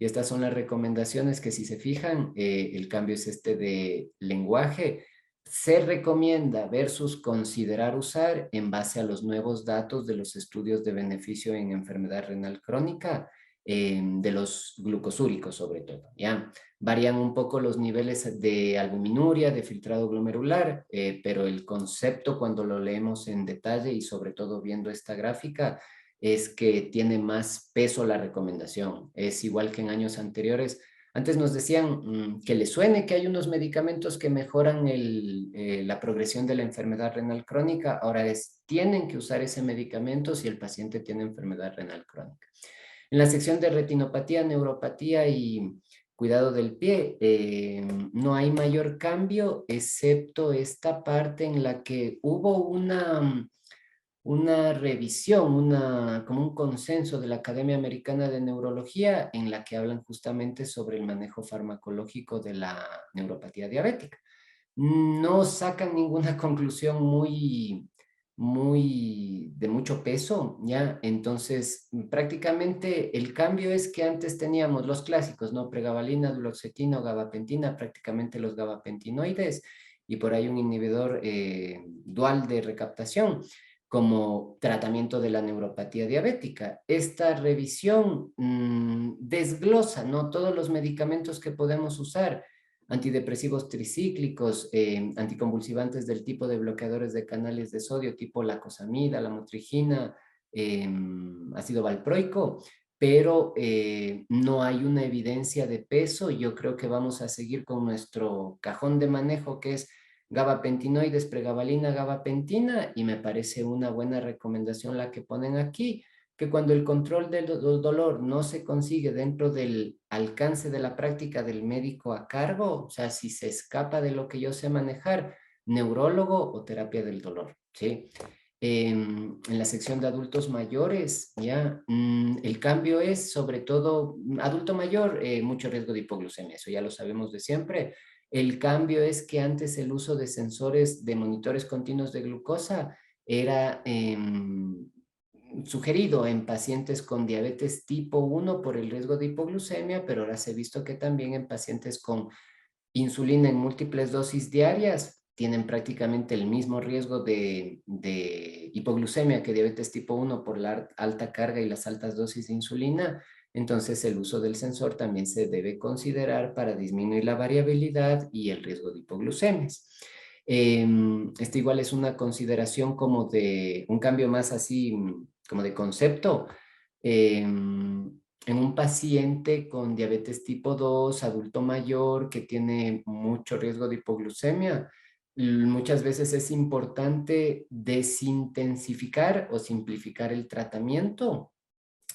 Y estas son las recomendaciones que, si se fijan, el cambio es este de lenguaje. Se recomienda versus considerar usar en base a los nuevos datos de los estudios de beneficio en enfermedad renal crónica, de los glucosúricos sobre todo, ¿ya? Varían un poco los niveles de albuminuria, de filtrado glomerular, pero el concepto cuando lo leemos en detalle y sobre todo viendo esta gráfica es que tiene más peso la recomendación. Es igual que en años anteriores. Antes nos decían que les suene que hay unos medicamentos que mejoran la progresión de la enfermedad renal crónica. Ahora tienen que usar ese medicamento si el paciente tiene enfermedad renal crónica. En la sección de retinopatía, neuropatía y cuidado del pie, no hay mayor cambio, excepto esta parte en la que hubo una revisión, como un consenso de la Academia Americana de Neurología en la que hablan justamente sobre el manejo farmacológico de la neuropatía diabética. No sacan ninguna conclusión de mucho peso, ¿ya? Entonces, prácticamente el cambio es que antes teníamos los clásicos, ¿no? Pregabalina, duloxetina o gabapentina, prácticamente los gabapentinoides, y por ahí un inhibidor dual de recaptación como tratamiento de la neuropatía diabética. Esta revisión desglosa, ¿no?, todos los medicamentos que podemos usar: antidepresivos tricíclicos, anticonvulsivantes del tipo de bloqueadores de canales de sodio, tipo lacosamida, lamotrigina, ácido valproico, pero no hay una evidencia de peso. Yo creo que vamos a seguir con nuestro cajón de manejo, que es gabapentinoides, pregabalina, gabapentina, y me parece una buena recomendación la que ponen aquí, que cuando el control del dolor no se consigue dentro del alcance de la práctica del médico a cargo, o sea, si se escapa de lo que yo sé manejar, neurólogo o terapia del dolor, ¿sí? En la sección de adultos mayores, ya, el cambio es sobre todo adulto mayor, mucho riesgo de hipoglucemia, eso ya lo sabemos de siempre. El cambio es que antes el uso de sensores, de monitores continuos de glucosa era sugerido en pacientes con diabetes tipo 1 por el riesgo de hipoglucemia, pero ahora se ha visto que también en pacientes con insulina en múltiples dosis diarias tienen prácticamente el mismo riesgo de hipoglucemia que diabetes tipo 1 por la alta carga y las altas dosis de insulina. Entonces el uso del sensor también se debe considerar para disminuir la variabilidad y el riesgo de hipoglucemias. Este igual es una consideración como de un cambio más así, como de concepto. En un paciente con diabetes tipo 2, adulto mayor, que tiene mucho riesgo de hipoglucemia, muchas veces es importante desintensificar o simplificar el tratamiento.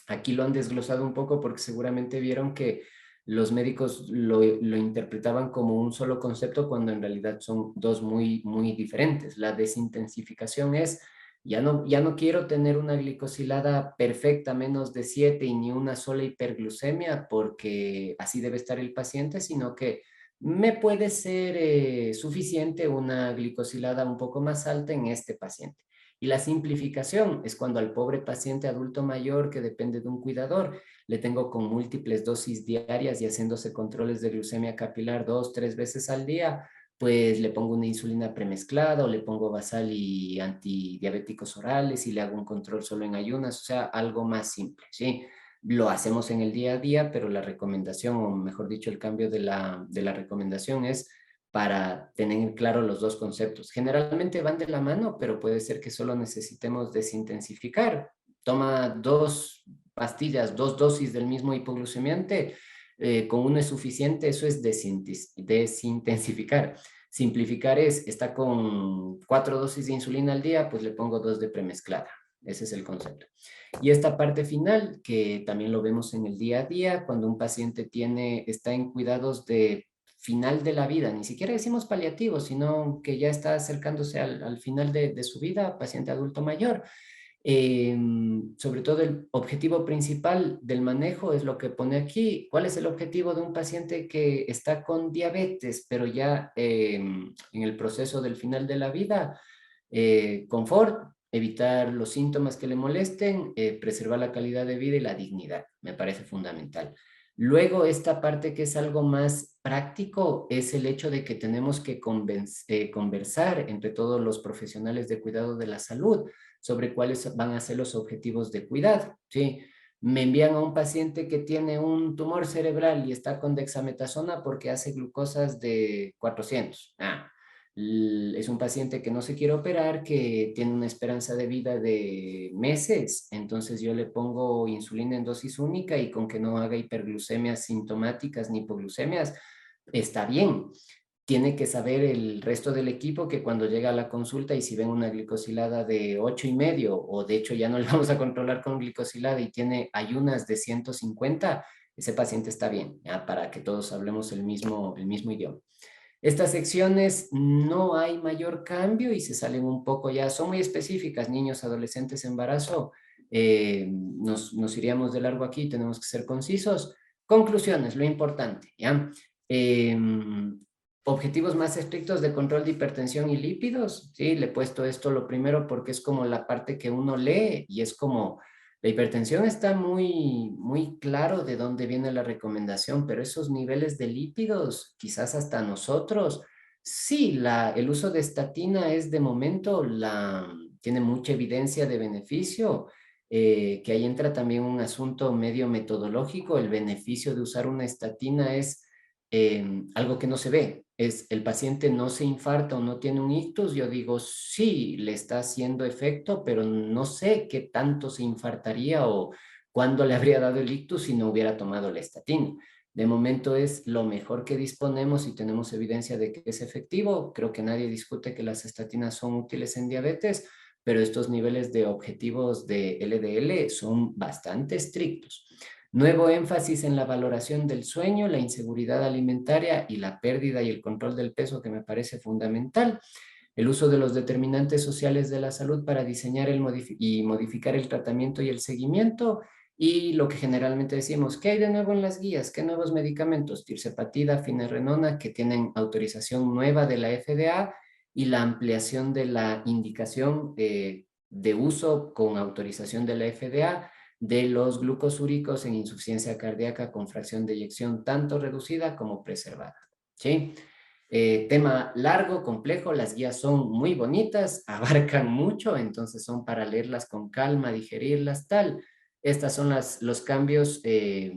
Aquí lo han desglosado un poco porque seguramente vieron que los médicos lo interpretaban como un solo concepto cuando en realidad son dos muy diferentes. La desintensificación es, ya no quiero tener una glicosilada perfecta, menos de 7 y ni una sola hiperglucemia porque así debe estar el paciente, sino que me puede ser suficiente una glicosilada un poco más alta en este paciente. Y la simplificación es cuando al pobre paciente adulto mayor que depende de un cuidador le tengo con múltiples dosis diarias y haciéndose controles de glucemia capilar 2, 3 veces al día, pues le pongo una insulina premezclada o le pongo basal y antidiabéticos orales y le hago un control solo en ayunas, o sea, algo más simple, ¿sí? Lo hacemos en el día a día, pero la recomendación, o mejor dicho, el cambio de la recomendación es para tener claro los dos conceptos. Generalmente van de la mano, pero puede ser que solo necesitemos desintensificar. Toma 2 pastillas, 2 dosis del mismo hipoglucemiante, con uno es suficiente, eso es desintensificar. Simplificar está con 4 dosis de insulina al día, pues le pongo 2 de premezclada. Ese es el concepto. Y esta parte final, que también lo vemos en el día a día, cuando un paciente está en cuidados de final de la vida, ni siquiera decimos paliativo, sino que ya está acercándose al final de su vida, paciente adulto mayor. Sobre todo el objetivo principal del manejo es lo que pone aquí. ¿Cuál es el objetivo de un paciente que está con diabetes, pero ya en el proceso del final de la vida? Confort, evitar los síntomas que le molesten, preservar la calidad de vida y la dignidad. Me parece fundamental. Luego, esta parte que es algo más práctico es el hecho de que tenemos que conversar entre todos los profesionales de cuidado de la salud sobre cuáles van a ser los objetivos de cuidado, ¿sí? Me envían a un paciente que tiene un tumor cerebral y está con dexametasona porque hace glucosas de 400. Es un paciente que no se quiere operar, que tiene una esperanza de vida de meses, entonces yo le pongo insulina en dosis única y con que no haga hiperglucemias sintomáticas ni hipoglucemias, está bien. Tiene que saber el resto del equipo que cuando llega a la consulta y si ven una glicosilada de 8,5 o de hecho ya no le vamos a controlar con glicosilada y tiene ayunas de 150, ese paciente está bien, ¿ya? Para que todos hablemos el mismo idioma. Estas secciones no hay mayor cambio y se salen un poco ya, son muy específicas, niños, adolescentes, embarazo, nos iríamos de largo aquí, tenemos que ser concisos. Conclusiones, lo importante, ¿ya? Objetivos más estrictos de control de hipertensión y lípidos, ¿sí? Le he puesto esto lo primero porque es como la parte que uno lee y es como la hipertensión está muy claro de dónde viene la recomendación, pero esos niveles de lípidos, quizás hasta nosotros, sí, el uso de estatina es de momento, tiene mucha evidencia de beneficio, que ahí entra también un asunto medio metodológico, el beneficio de usar una estatina es algo que no se ve, es el paciente no se infarta o no tiene un ictus, yo digo, sí, le está haciendo efecto, pero no sé qué tanto se infartaría o cuándo le habría dado el ictus si no hubiera tomado la estatina. De momento es lo mejor que disponemos y tenemos evidencia de que es efectivo. Creo que nadie discute que las estatinas son útiles en diabetes, pero estos niveles de objetivos de LDL son bastante estrictos. Nuevo énfasis en la valoración del sueño, la inseguridad alimentaria y la pérdida y el control del peso, que me parece fundamental. El uso de los determinantes sociales de la salud para diseñar y modificar el tratamiento y el seguimiento. Y lo que generalmente decimos, ¿qué hay de nuevo en las guías? ¿Qué nuevos medicamentos? Tirzepatida, finerenona, que tienen autorización nueva de la FDA y la ampliación de la indicación de uso con autorización de la FDA de los glucosúricos en insuficiencia cardíaca con fracción de eyección tanto reducida como preservada. ¿Sí? Tema largo, complejo, las guías son muy bonitas, abarcan mucho, entonces son para leerlas con calma, digerirlas, tal. Estas son los cambios que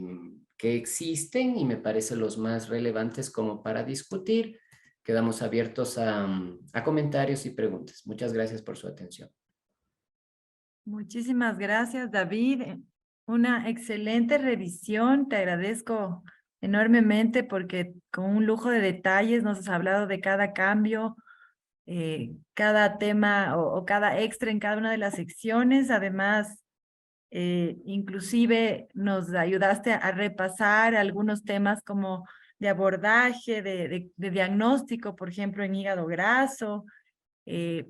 existen y me parecen los más relevantes como para discutir. Quedamos abiertos a comentarios y preguntas. Muchas gracias por su atención. Muchísimas gracias, David. Una excelente revisión. Te agradezco enormemente porque con un lujo de detalles nos has hablado de cada cambio, cada tema o cada extra en cada una de las secciones. Además, inclusive nos ayudaste a repasar algunos temas como de abordaje, de diagnóstico, por ejemplo, en hígado graso. Eh,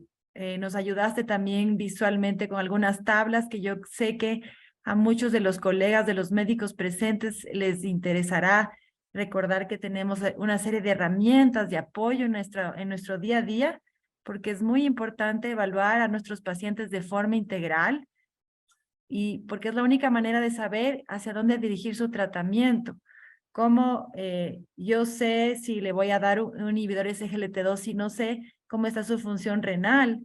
Nos ayudaste también visualmente con algunas tablas que yo sé que a muchos de los colegas, de los médicos presentes, les interesará recordar que tenemos una serie de herramientas de apoyo en nuestro día a día, porque es muy importante evaluar a nuestros pacientes de forma integral y porque es la única manera de saber hacia dónde dirigir su tratamiento. Cómo yo sé si le voy a dar un inhibidor SGLT2 si no sé cómo está su función renal,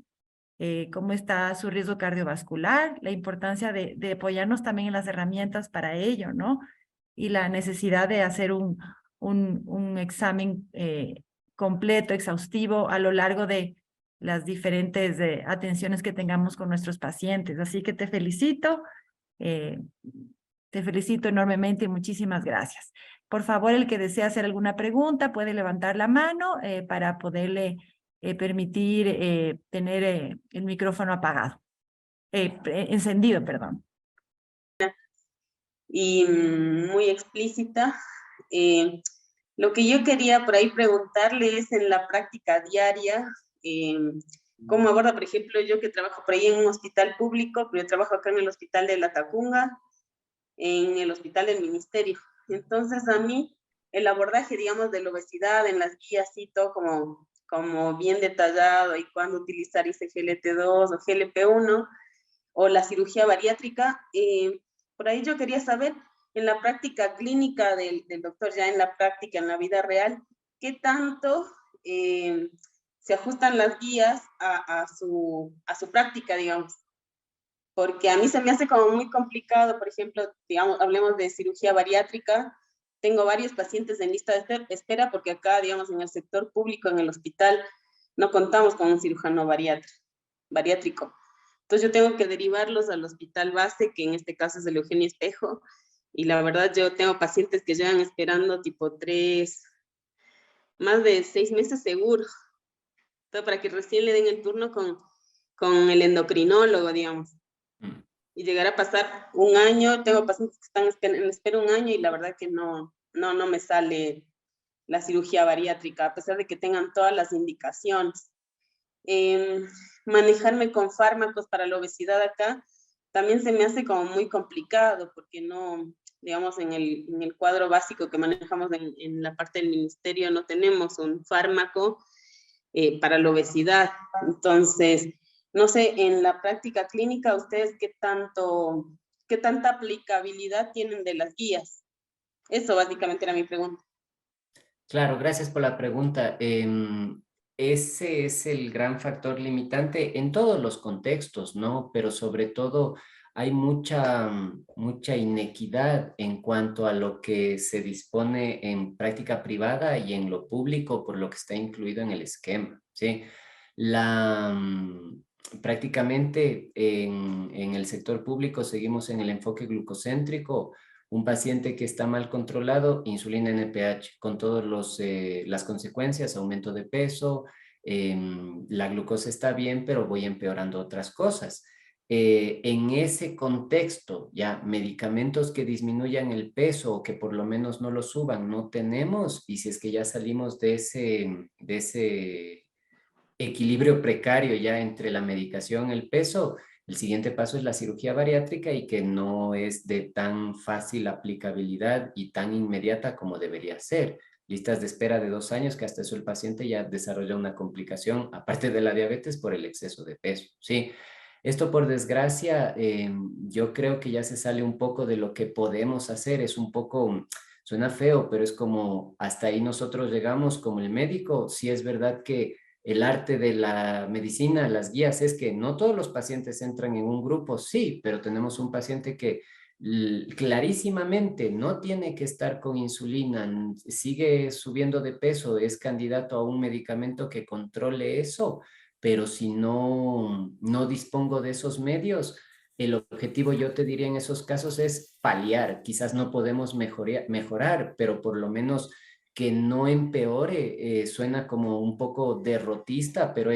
cómo está su riesgo cardiovascular, la importancia de apoyarnos también en las herramientas para ello, ¿no? Y la necesidad de hacer un examen completo, exhaustivo a lo largo de las diferentes atenciones que tengamos con nuestros pacientes. Así que eh, te felicito enormemente y muchísimas gracias. Por favor, el que desea hacer alguna pregunta puede levantar la mano para poderle permitir tener el micrófono apagado, encendido, perdón. Y muy explícita. Lo que yo quería por ahí preguntarle es en la práctica diaria, cómo aborda, por ejemplo, yo que trabajo por ahí en un hospital público, pero yo trabajo acá en el hospital de La Tacunga, en el hospital del ministerio. Entonces a mí el abordaje, digamos, de la obesidad en las guías y todo como bien detallado y cuándo utilizar ISGLT2 o GLP-1 o la cirugía bariátrica, por ahí yo quería saber en la práctica clínica del doctor, ya en la práctica, en la vida real, ¿qué tanto se ajustan las guías a su práctica, digamos? Porque a mí se me hace como muy complicado, por ejemplo, digamos, hablemos de cirugía bariátrica, tengo varios pacientes en lista de espera porque acá, digamos, en el sector público, en el hospital, no contamos con un cirujano bariátrico. Entonces yo tengo que derivarlos al hospital base, que en este caso es el Eugenio Espejo, y la verdad yo tengo pacientes que llevan esperando tipo 3, más de 6 meses seguro, todo para que recién le den el turno con el endocrinólogo, digamos. Y llegar a pasar un año, tengo pacientes que están en espera un año y la verdad que no me sale la cirugía bariátrica, a pesar de que tengan todas las indicaciones. Manejarme con fármacos para la obesidad acá también se me hace como muy complicado porque no, digamos, en el cuadro básico que manejamos en la parte del ministerio no tenemos un fármaco para la obesidad. Entonces, no sé, en la práctica clínica, ¿ustedes qué tanta aplicabilidad tienen de las guías? Eso básicamente era mi pregunta. Claro, gracias por la pregunta. Ese es el gran factor limitante en todos los contextos, ¿no? Pero sobre todo hay mucha inequidad en cuanto a lo que se dispone en práctica privada y en lo público por lo que está incluido en el esquema, ¿sí? Prácticamente en el sector público seguimos en el enfoque glucocéntrico. Un paciente que está mal controlado, insulina NPH, con todas las consecuencias, aumento de peso, la glucosa está bien, pero voy empeorando otras cosas. En ese contexto, ya medicamentos que disminuyan el peso o que por lo menos no lo suban, no tenemos, y si es que ya salimos de ese equilibrio precario ya entre la medicación y el peso, el siguiente paso es la cirugía bariátrica y que no es de tan fácil aplicabilidad y tan inmediata como debería ser. Listas de espera de 2 años que hasta eso el paciente ya desarrolla una complicación, aparte de la diabetes, por el exceso de peso, ¿sí? Esto, por desgracia, yo creo que ya se sale un poco de lo que podemos hacer, es un poco, suena feo, pero es como hasta ahí nosotros llegamos como el médico. Sí es verdad que el arte de la medicina, las guías, es que no todos los pacientes entran en un grupo, sí, pero tenemos un paciente que clarísimamente no tiene que estar con insulina, sigue subiendo de peso, es candidato a un medicamento que controle eso, pero si no dispongo de esos medios, el objetivo, yo te diría en esos casos, es paliar. Quizás no podemos mejorar, pero por lo menos que no empeore. Suena como un poco derrotista, pero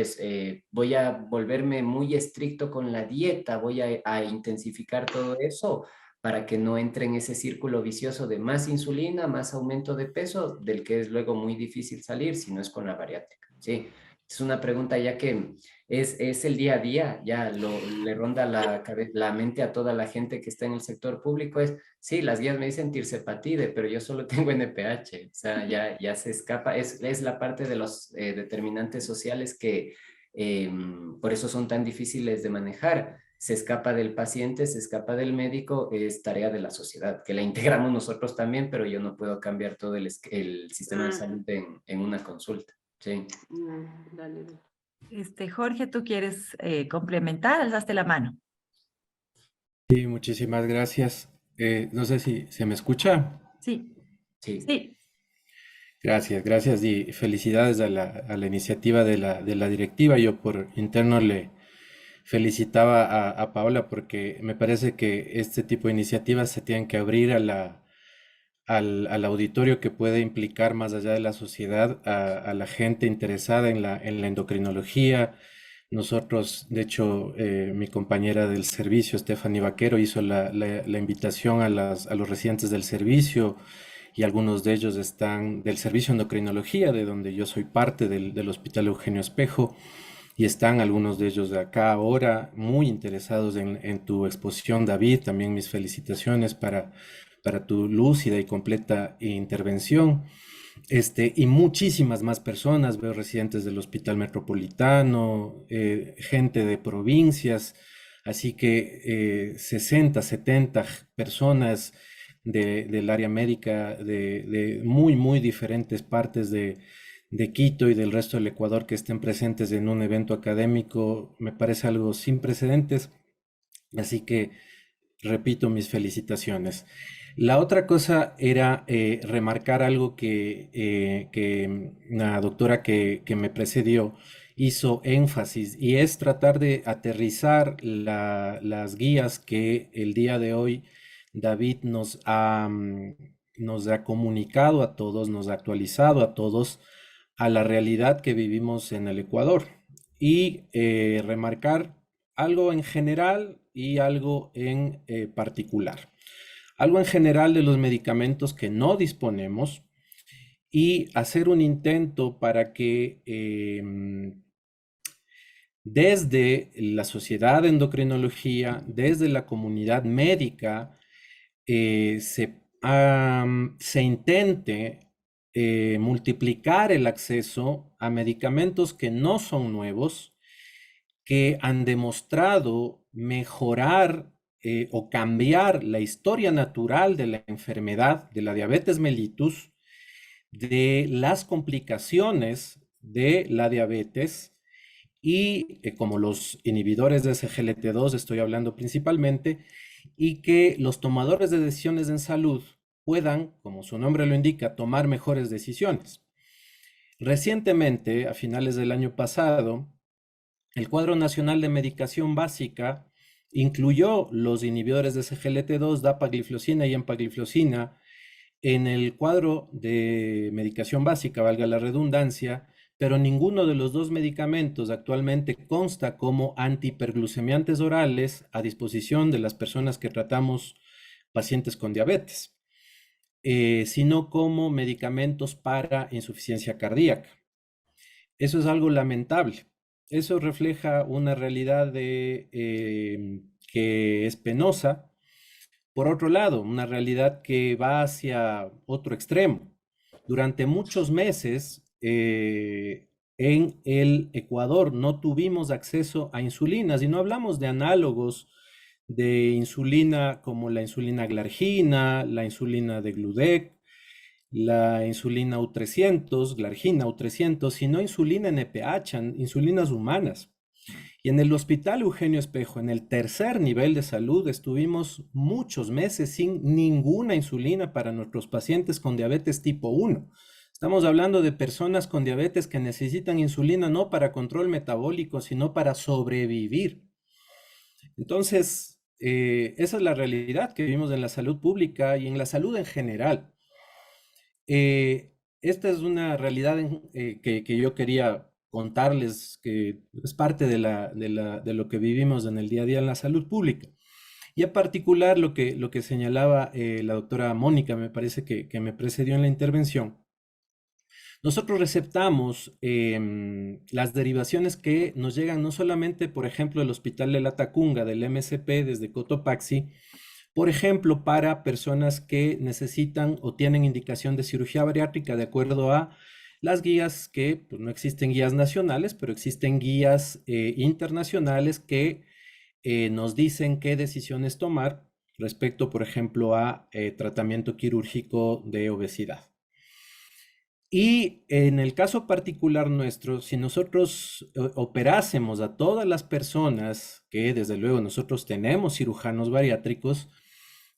voy a volverme muy estricto con la dieta, voy a intensificar todo eso para que no entre en ese círculo vicioso de más insulina, más aumento de peso, del que es luego muy difícil salir si no es con la bariátrica. Sí, es una pregunta ya que es el día a día, ya le ronda la mente a toda la gente que está en el sector público. Sí, las guías me dicen tirsepatide, pero yo solo tengo NPH, o sea, ya se escapa, es la parte de los determinantes sociales que por eso son tan difíciles de manejar. Se escapa del paciente, se escapa del médico, es tarea de la sociedad, que la integramos nosotros también, pero yo no puedo cambiar todo el sistema de salud en una consulta. Sí. Dale, dale. Jorge, ¿tú quieres complementar? Alzaste la mano. Sí, muchísimas gracias. No sé si se me escucha. Sí, Sí. sí. Gracias, gracias y felicidades a la iniciativa de la directiva. Yo por interno le felicitaba a Paola porque me parece que este tipo de iniciativas se tienen que abrir al auditorio que puede implicar más allá de la sociedad a la gente interesada en la endocrinología. Nosotros, de hecho, mi compañera del servicio, Stephanie Vaquero, hizo la invitación a los residentes del servicio y algunos de ellos están del servicio de endocrinología, de donde yo soy parte del Hospital Eugenio Espejo, y están algunos de ellos de acá ahora muy interesados en tu exposición, David. También mis felicitaciones para tu lúcida y completa intervención. Y muchísimas más personas, veo residentes del Hospital Metropolitano, gente de provincias, así que 60, 70 personas del área médica de muy, muy diferentes partes de Quito y del resto del Ecuador que estén presentes en un evento académico, me parece algo sin precedentes, así que repito mis felicitaciones. La otra cosa era remarcar algo que una doctora que me precedió hizo énfasis, y es tratar de aterrizar las guías que el día de hoy David nos ha comunicado a todos, nos ha actualizado a todos a la realidad que vivimos en el Ecuador, y remarcar algo en general y algo en particular. Algo en general de los medicamentos que no disponemos, y hacer un intento para que desde la Sociedad de Endocrinología, desde la comunidad médica, se intente multiplicar el acceso a medicamentos que no son nuevos, que han demostrado mejorar o cambiar la historia natural de la enfermedad de la diabetes mellitus, de las complicaciones de la diabetes, y como los inhibidores de SGLT2 estoy hablando principalmente, y que los tomadores de decisiones en salud puedan, como su nombre lo indica, tomar mejores decisiones. Recientemente, a finales del año pasado, el Cuadro Nacional de Medicación Básica incluyó los inhibidores de SGLT2, dapagliflozina y empagliflozina, en el cuadro de medicación básica, valga la redundancia, pero ninguno de los dos medicamentos actualmente consta como antihiperglucemiantes orales a disposición de las personas que tratamos pacientes con diabetes, sino como medicamentos para insuficiencia cardíaca. Eso es algo lamentable. Eso refleja una realidad que es penosa. Por otro lado, una realidad que va hacia otro extremo. Durante muchos meses, en el Ecuador no tuvimos acceso a insulinas, y no hablamos de análogos de insulina como la insulina glargina, la insulina de Gludec, la insulina U300, glargina U300, sino insulina NPH, insulinas humanas. Y en el Hospital Eugenio Espejo, en el tercer nivel de salud, estuvimos muchos meses sin ninguna insulina para nuestros pacientes con diabetes tipo 1. Estamos hablando de personas con diabetes que necesitan insulina no para control metabólico, sino para sobrevivir. Entonces, esa es la realidad que vivimos en la salud pública y en la salud en general. Esta es una realidad que yo quería contarles, que es parte de lo que vivimos en el día a día en la salud pública. Y en particular lo que señalaba la doctora Mónica, me parece que me precedió en la intervención. Nosotros receptamos las derivaciones que nos llegan no solamente, por ejemplo, del Hospital de la Tacunga, del MSP, desde Cotopaxi, por ejemplo, para personas que necesitan o tienen indicación de cirugía bariátrica de acuerdo a las guías que, pues no existen guías nacionales, pero existen guías internacionales que nos dicen qué decisiones tomar respecto, por ejemplo, a tratamiento quirúrgico de obesidad. Y en el caso particular nuestro, si nosotros operásemos a todas las personas, que desde luego nosotros tenemos cirujanos bariátricos,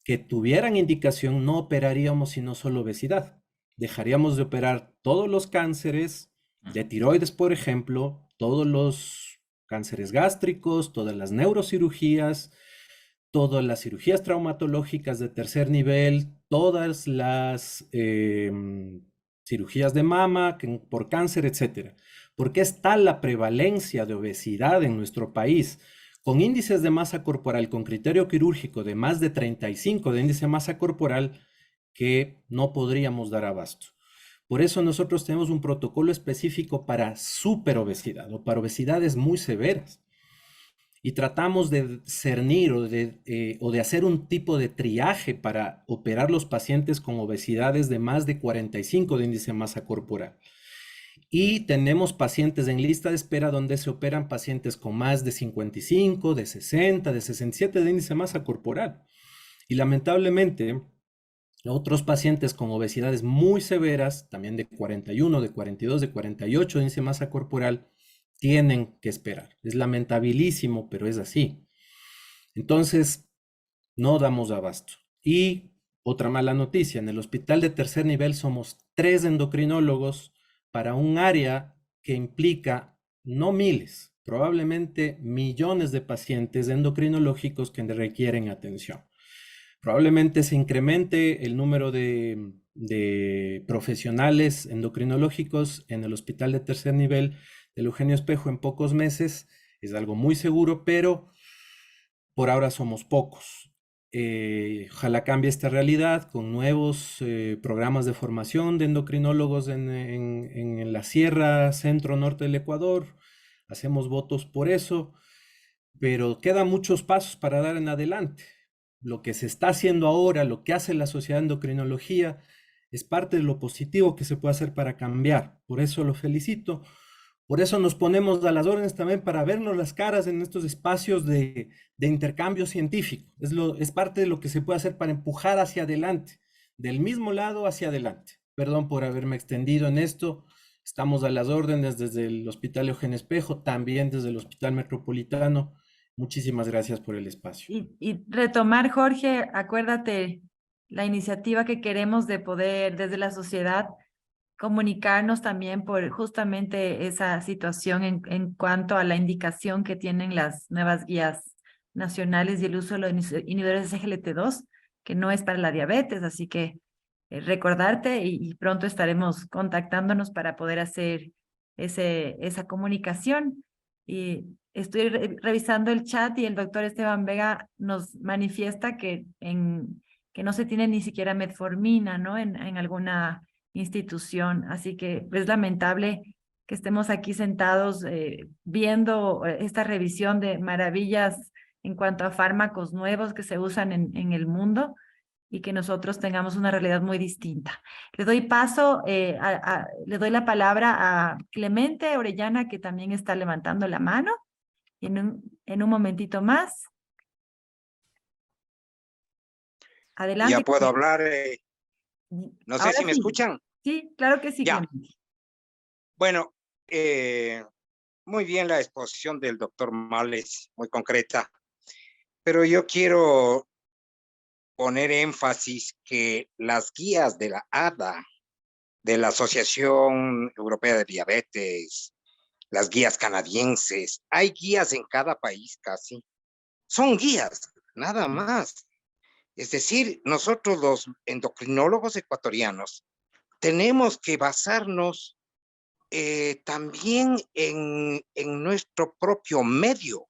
que tuvieran indicación, no operaríamos sino solo obesidad. Dejaríamos de operar todos los cánceres de tiroides, por ejemplo, todos los cánceres gástricos, todas las neurocirugías, todas las cirugías traumatológicas de tercer nivel, todas las cirugías de mama por cáncer, etcétera. Porque es tal la prevalencia de obesidad en nuestro país, con índices de masa corporal, con criterio quirúrgico de más de 35 de índice de masa corporal, que no podríamos dar abasto. Por eso nosotros tenemos un protocolo específico para superobesidad o para obesidades muy severas. Y tratamos de cernir o de hacer un tipo de triaje para operar los pacientes con obesidades de más de 45 de índice de masa corporal. Y tenemos pacientes en lista de espera donde se operan pacientes con más de 55, de 60, de 67 de índice de masa corporal. Y lamentablemente, otros pacientes con obesidades muy severas, también de 41, de 42, de 48 de índice de masa corporal, tienen que esperar. Es lamentabilísimo, pero es así. Entonces, no damos abasto. Y otra mala noticia, en el hospital de tercer nivel somos 3 endocrinólogos para un área que implica no miles, probablemente millones de pacientes endocrinológicos que requieren atención. Probablemente se incremente el número de profesionales endocrinológicos en el hospital de tercer nivel del Eugenio Espejo en pocos meses, es algo muy seguro, pero por ahora somos pocos. Ojalá cambie esta realidad con nuevos programas de formación de endocrinólogos en la sierra centro-norte del Ecuador. Hacemos votos por eso, pero quedan muchos pasos para dar en adelante. Lo que se está haciendo ahora, lo que hace la Sociedad de Endocrinología, es parte de lo positivo que se puede hacer para cambiar. Por eso lo felicito. Por eso nos ponemos a las órdenes también para vernos las caras en estos espacios de intercambio científico. Es parte de lo que se puede hacer para empujar hacia adelante, del mismo lado hacia adelante. Perdón por haberme extendido en esto. Estamos a las órdenes desde el Hospital Eugenio Espejo, también desde el Hospital Metropolitano. Muchísimas gracias por el espacio. Y retomar, Jorge, acuérdate la iniciativa que queremos de poder desde la sociedad comunicarnos también por justamente esa situación en cuanto a la indicación que tienen las nuevas guías nacionales y el uso de los inhibidores de SGLT2, que no es para la diabetes, así que recordarte y pronto estaremos contactándonos para poder hacer esa comunicación. Y estoy revisando el chat y el doctor Esteban Vega nos manifiesta que no se tiene ni siquiera metformina, ¿no? En alguna institución, así que es lamentable que estemos aquí sentados viendo esta revisión de maravillas en cuanto a fármacos nuevos que se usan en el mundo y que nosotros tengamos una realidad muy distinta. Le doy paso, le doy la palabra a Clemente Orellana, que también está levantando la mano. Y en un momentito más. Adelante. Ya puedo hablar. No sé Ahora si me sí. escuchan. Sí, claro que sí, Ya. Clemente. Bueno, muy bien la exposición del doctor Males, muy concreta. Pero yo quiero poner énfasis que las guías de la ADA, de la Asociación Europea de Diabetes, las guías canadienses, hay guías en cada país casi. Son guías, nada más. Es decir, nosotros los endocrinólogos ecuatorianos tenemos que basarnos también en nuestro propio medio.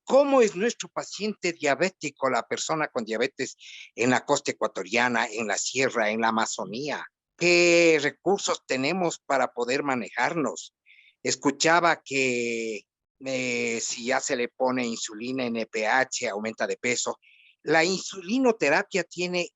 ¿Cómo es nuestro paciente diabético, la persona con diabetes en la costa ecuatoriana, en la sierra, en la Amazonía? ¿Qué recursos tenemos para poder manejarnos? Escuchaba que si ya se le pone insulina NPH, aumenta de peso. La insulinoterapia tiene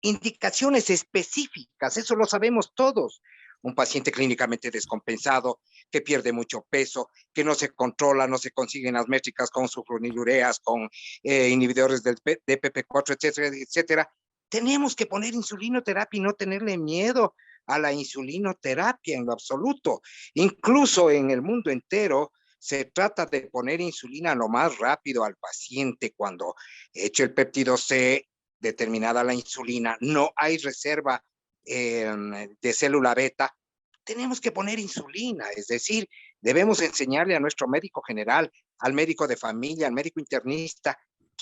indicaciones específicas, eso lo sabemos todos. Un paciente clínicamente descompensado, que pierde mucho peso, que no se controla, no se consiguen las métricas con sulfonilureas, con inhibidores del DPP4, etcétera, etcétera. Tenemos que poner insulinoterapia y no tenerle miedo a la insulinoterapia en lo absoluto. Incluso en el mundo entero se trata de poner insulina lo más rápido al paciente cuando hecho el péptido C, determinada la insulina, no hay reserva de célula beta, tenemos que poner insulina, es decir, debemos enseñarle a nuestro médico general, al médico de familia, al médico internista,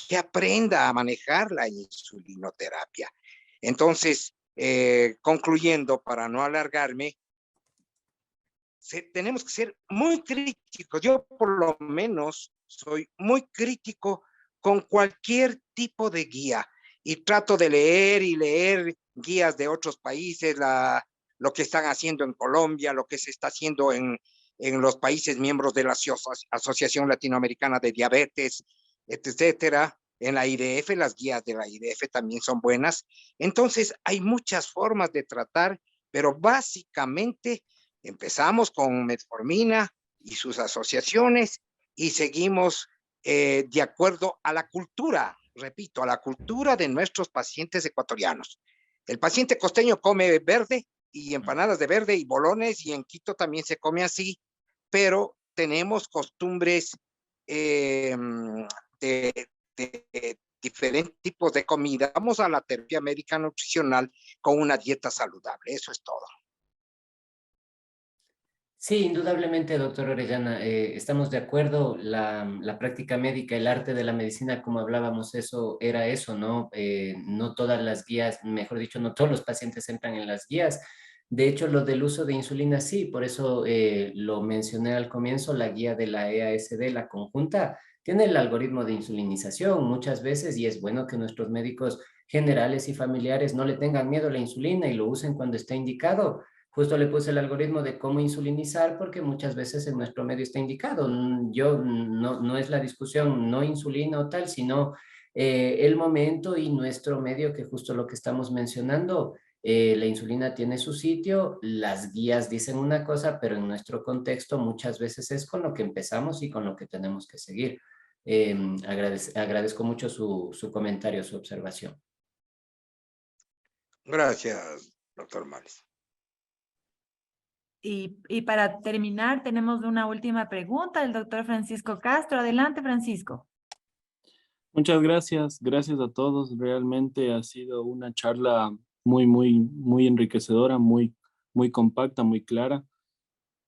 que aprenda a manejar la insulinoterapia. Entonces, concluyendo, para no alargarme, tenemos que ser muy críticos. Yo por lo menos soy muy crítico con cualquier tipo de guía y trato de leer y leer guías de otros países, lo que están haciendo en Colombia, lo que se está haciendo en los países miembros de la Asociación Latinoamericana de Diabetes, etcétera. En la IDF, las guías de la IDF también son buenas. Entonces, hay muchas formas de tratar, pero básicamente empezamos con metformina y sus asociaciones y seguimos de acuerdo a la cultura, repito, a la cultura de nuestros pacientes ecuatorianos. El paciente costeño come verde y empanadas de verde y bolones, y en Quito también se come así, pero tenemos costumbres de diferentes tipos de comida. Vamos a la terapia médica nutricional con una dieta saludable, eso es todo. Sí, indudablemente, doctor Orellana, estamos de acuerdo. La práctica médica, el arte de la medicina, como hablábamos, eso era eso, ¿no? No todas las guías, mejor dicho, no todos los pacientes entran en las guías. De hecho, lo del uso de insulina, sí, por eso lo mencioné al comienzo, la guía de la EASD, la conjunta, tiene el algoritmo de insulinización muchas veces y es bueno que nuestros médicos generales y familiares no le tengan miedo a la insulina y lo usen cuando esté indicado. Justo le puse el algoritmo de cómo insulinizar porque muchas veces en nuestro medio está indicado. Yo no es la discusión, no insulina o tal, sino el momento y nuestro medio, que justo lo que estamos mencionando, la insulina tiene su sitio, las guías dicen una cosa, pero en nuestro contexto muchas veces es con lo que empezamos y con lo que tenemos que seguir. Agradezco mucho su comentario, su observación. Gracias, doctor Males. Y para terminar, tenemos una última pregunta del doctor Francisco Castro. Adelante, Francisco. Muchas gracias, gracias a todos. Realmente ha sido una charla muy enriquecedora, muy compacta, muy clara,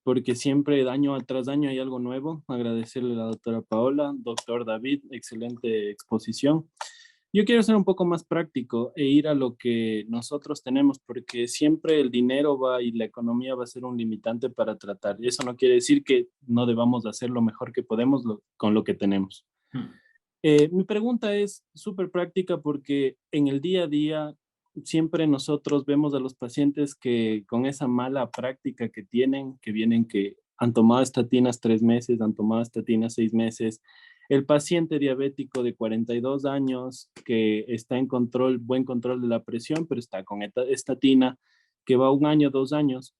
porque siempre año tras año hay algo nuevo. Agradecerle a la doctora Paola, doctor David, excelente exposición. Yo quiero ser un poco más práctico e ir a lo que nosotros tenemos, porque siempre el dinero y la economía va a ser un limitante para tratar. Y eso no quiere decir que no debamos hacer lo mejor que podemos con lo que tenemos. Mi pregunta es súper práctica porque en el día a día siempre nosotros vemos a los pacientes que con esa mala práctica que vienen, que han tomado estatinas 3 meses, han tomado estatinas 6 meses, El paciente diabético de 42 años que está en control, buen control de la presión, pero está con estatina, que va 1 año, 2 años.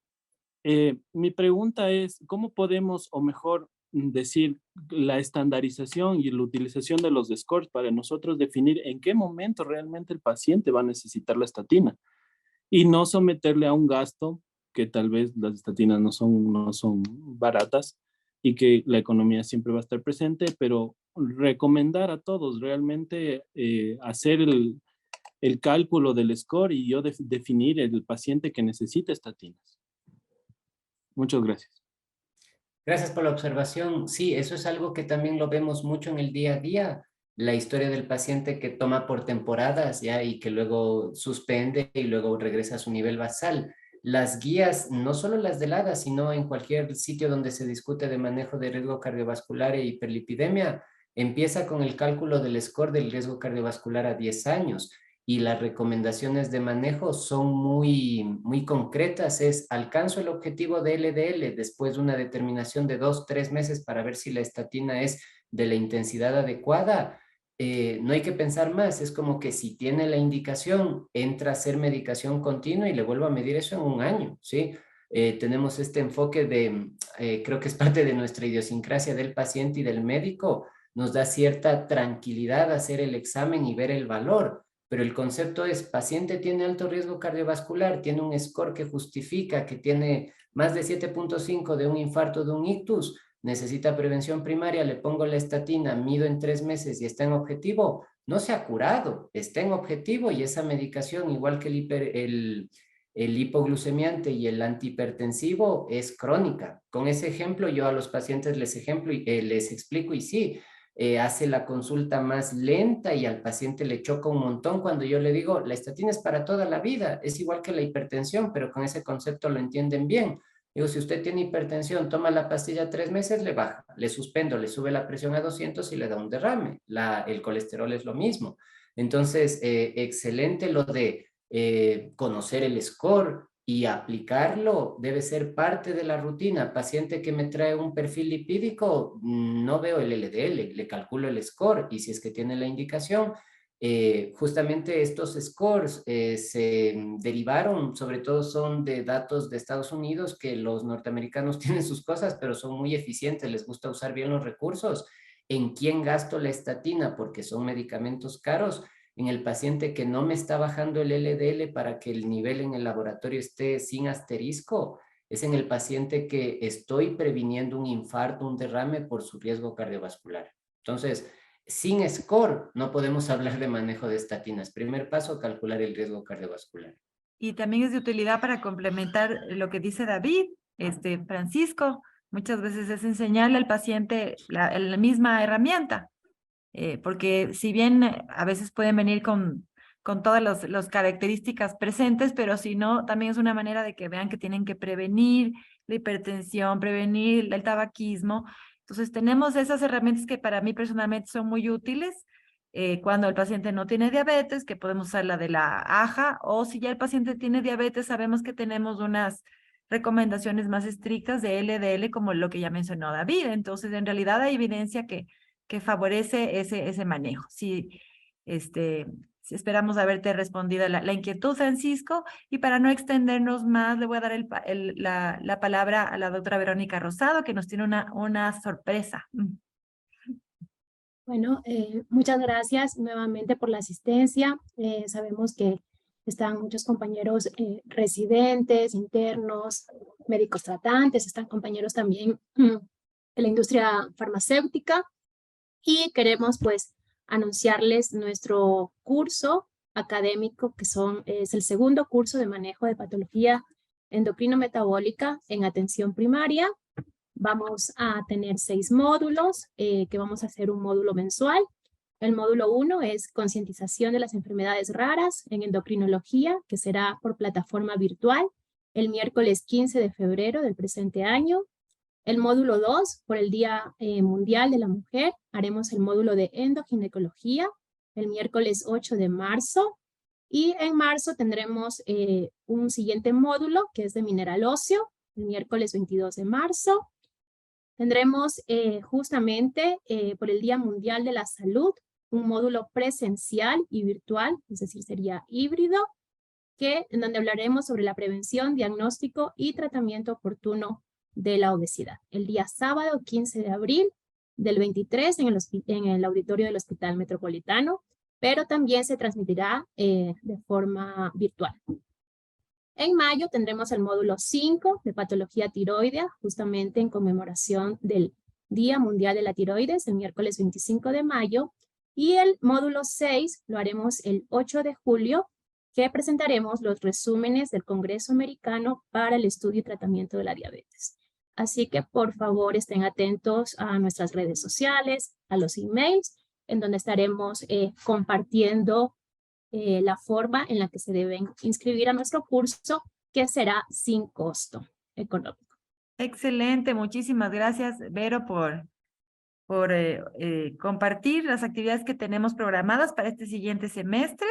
Mi pregunta es, ¿cómo podemos, o mejor decir, la estandarización y la utilización de los scores para nosotros definir en qué momento realmente el paciente va a necesitar la estatina y no someterle a un gasto que tal vez las estatinas no son baratas y que la economía siempre va a estar presente, pero recomendar a todos realmente hacer el cálculo del score y yo definir el paciente que necesita estatinas? Muchas gracias. Gracias por la observación. Sí, eso es algo que también lo vemos mucho en el día a día. La historia del paciente que toma por temporadas ya y que luego suspende y luego regresa a su nivel basal. Las guías, no solo las del ADA, sino en cualquier sitio donde se discute de manejo de riesgo cardiovascular e hiperlipidemia, empieza con el cálculo del score del riesgo cardiovascular a 10 años. Y las recomendaciones de manejo son muy concretas. Es, alcanzo el objetivo de LDL después de una determinación de 2-3 meses para ver si la estatina es de la intensidad adecuada. No hay que pensar más, es como que si tiene la indicación, entra a hacer medicación continua y le vuelvo a medir eso en 1 año, ¿sí? Tenemos este enfoque de, creo que es parte de nuestra idiosincrasia del paciente y del médico, nos da cierta tranquilidad hacer el examen y ver el valor. Pero el concepto es, paciente tiene alto riesgo cardiovascular, tiene un score que justifica que tiene más de 7.5 de un infarto, de un ictus, necesita prevención primaria, le pongo la estatina, mido en 3 meses y está en objetivo, no se ha curado, está en objetivo y esa medicación, igual que el hipoglucemiante y el antihipertensivo, es crónica. Con ese ejemplo, yo a los pacientes les explico y sí, hace la consulta más lenta y al paciente le choca un montón cuando yo le digo, la estatina es para toda la vida, es igual que la hipertensión, pero con ese concepto lo entienden bien. Digo, si usted tiene hipertensión, toma la pastilla 3 meses, le baja, le suspendo, le sube la presión a 200 y le da un derrame. El colesterol es lo mismo. Entonces, excelente lo de conocer el score y aplicarlo debe ser parte de la rutina. Paciente que me trae un perfil lipídico, no veo el LDL, le calculo el score y si es que tiene la indicación, justamente estos scores se derivaron, sobre todo son de datos de Estados Unidos, que los norteamericanos tienen sus cosas, pero son muy eficientes, les gusta usar bien los recursos. ¿En quién gasto la estatina? Porque son medicamentos caros. En el paciente que no me está bajando el LDL para que el nivel en el laboratorio esté sin asterisco, es en el paciente que estoy previniendo un infarto, un derrame por su riesgo cardiovascular. Entonces, sin score no podemos hablar de manejo de estatinas. Primer paso, calcular el riesgo cardiovascular. Y también es de utilidad para complementar lo que dice David, Francisco, muchas veces es enseñarle al paciente la misma herramienta. Porque si bien a veces pueden venir con todas las características presentes, pero si no, también es una manera de que vean que tienen que prevenir la hipertensión, prevenir el tabaquismo. Entonces tenemos esas herramientas que para mí personalmente son muy útiles cuando el paciente no tiene diabetes, que podemos usar la de la AJA, o si ya el paciente tiene diabetes, sabemos que tenemos unas recomendaciones más estrictas de LDL, como lo que ya mencionó David. Entonces, en realidad hay evidencia que favorece ese manejo. Sí, esperamos haberte respondido la inquietud, Francisco, y para no extendernos más, le voy a dar la palabra a la doctora Verónica Rosado, que nos tiene una sorpresa. Bueno, muchas gracias nuevamente por la asistencia. Sabemos que están muchos compañeros residentes, internos, médicos tratantes, están compañeros también de la industria farmacéutica. Y queremos pues anunciarles nuestro curso académico que es el segundo curso de manejo de patología endocrino-metabólica en atención primaria. Vamos a tener 6 módulos que vamos a hacer un módulo mensual. El módulo 1 es concientización de las enfermedades raras en endocrinología, que será por plataforma virtual el miércoles 15 de febrero del presente año. El módulo 2, por el Día Mundial de la Mujer, haremos el módulo de endoginecología el miércoles 8 de marzo. Y en marzo tendremos un siguiente módulo que es de mineral óseo, el miércoles 22 de marzo. Tendremos justamente por el Día Mundial de la Salud un módulo presencial y virtual, es decir, sería híbrido, en donde hablaremos sobre la prevención, diagnóstico y tratamiento oportuno de la obesidad. El día sábado 15 de abril del 23 en el auditorio del Hospital Metropolitano, pero también se transmitirá de forma virtual. En mayo tendremos el módulo 5 de patología tiroidea, justamente en conmemoración del Día Mundial de la Tiroides, el miércoles 25 de mayo. Y el módulo 6 lo haremos el 8 de julio, que presentaremos los resúmenes del Congreso Americano para el Estudio y Tratamiento de la Diabetes. Así que por favor estén atentos a nuestras redes sociales, a los emails, en donde estaremos compartiendo la forma en la que se deben inscribir a nuestro curso, que será sin costo económico. Excelente, muchísimas gracias, Vero, por compartir las actividades que tenemos programadas para este siguiente semestre.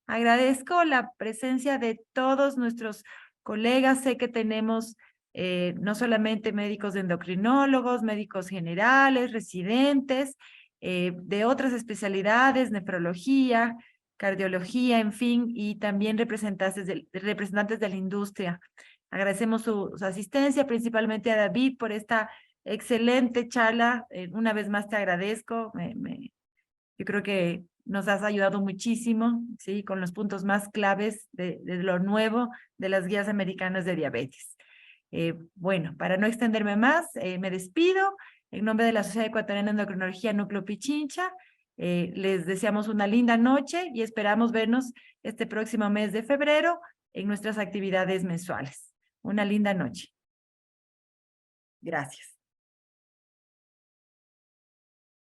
Agradezco la presencia de todos nuestros colegas. Sé que tenemos no solamente médicos endocrinólogos, médicos generales, residentes, de otras especialidades, nefrología, cardiología, en fin, y también representantes de la industria. Agradecemos su asistencia, principalmente a David por esta excelente charla. Una vez más te agradezco. Yo creo que nos has ayudado muchísimo, ¿sí? Con los puntos más claves de lo nuevo de las guías americanas de diabetes. Bueno, para no extenderme más, me despido. En nombre de la Sociedad Ecuatoriana de Endocrinología Núcleo Pichincha, les deseamos una linda noche y esperamos vernos este próximo mes de febrero en nuestras actividades mensuales. Una linda noche. Gracias.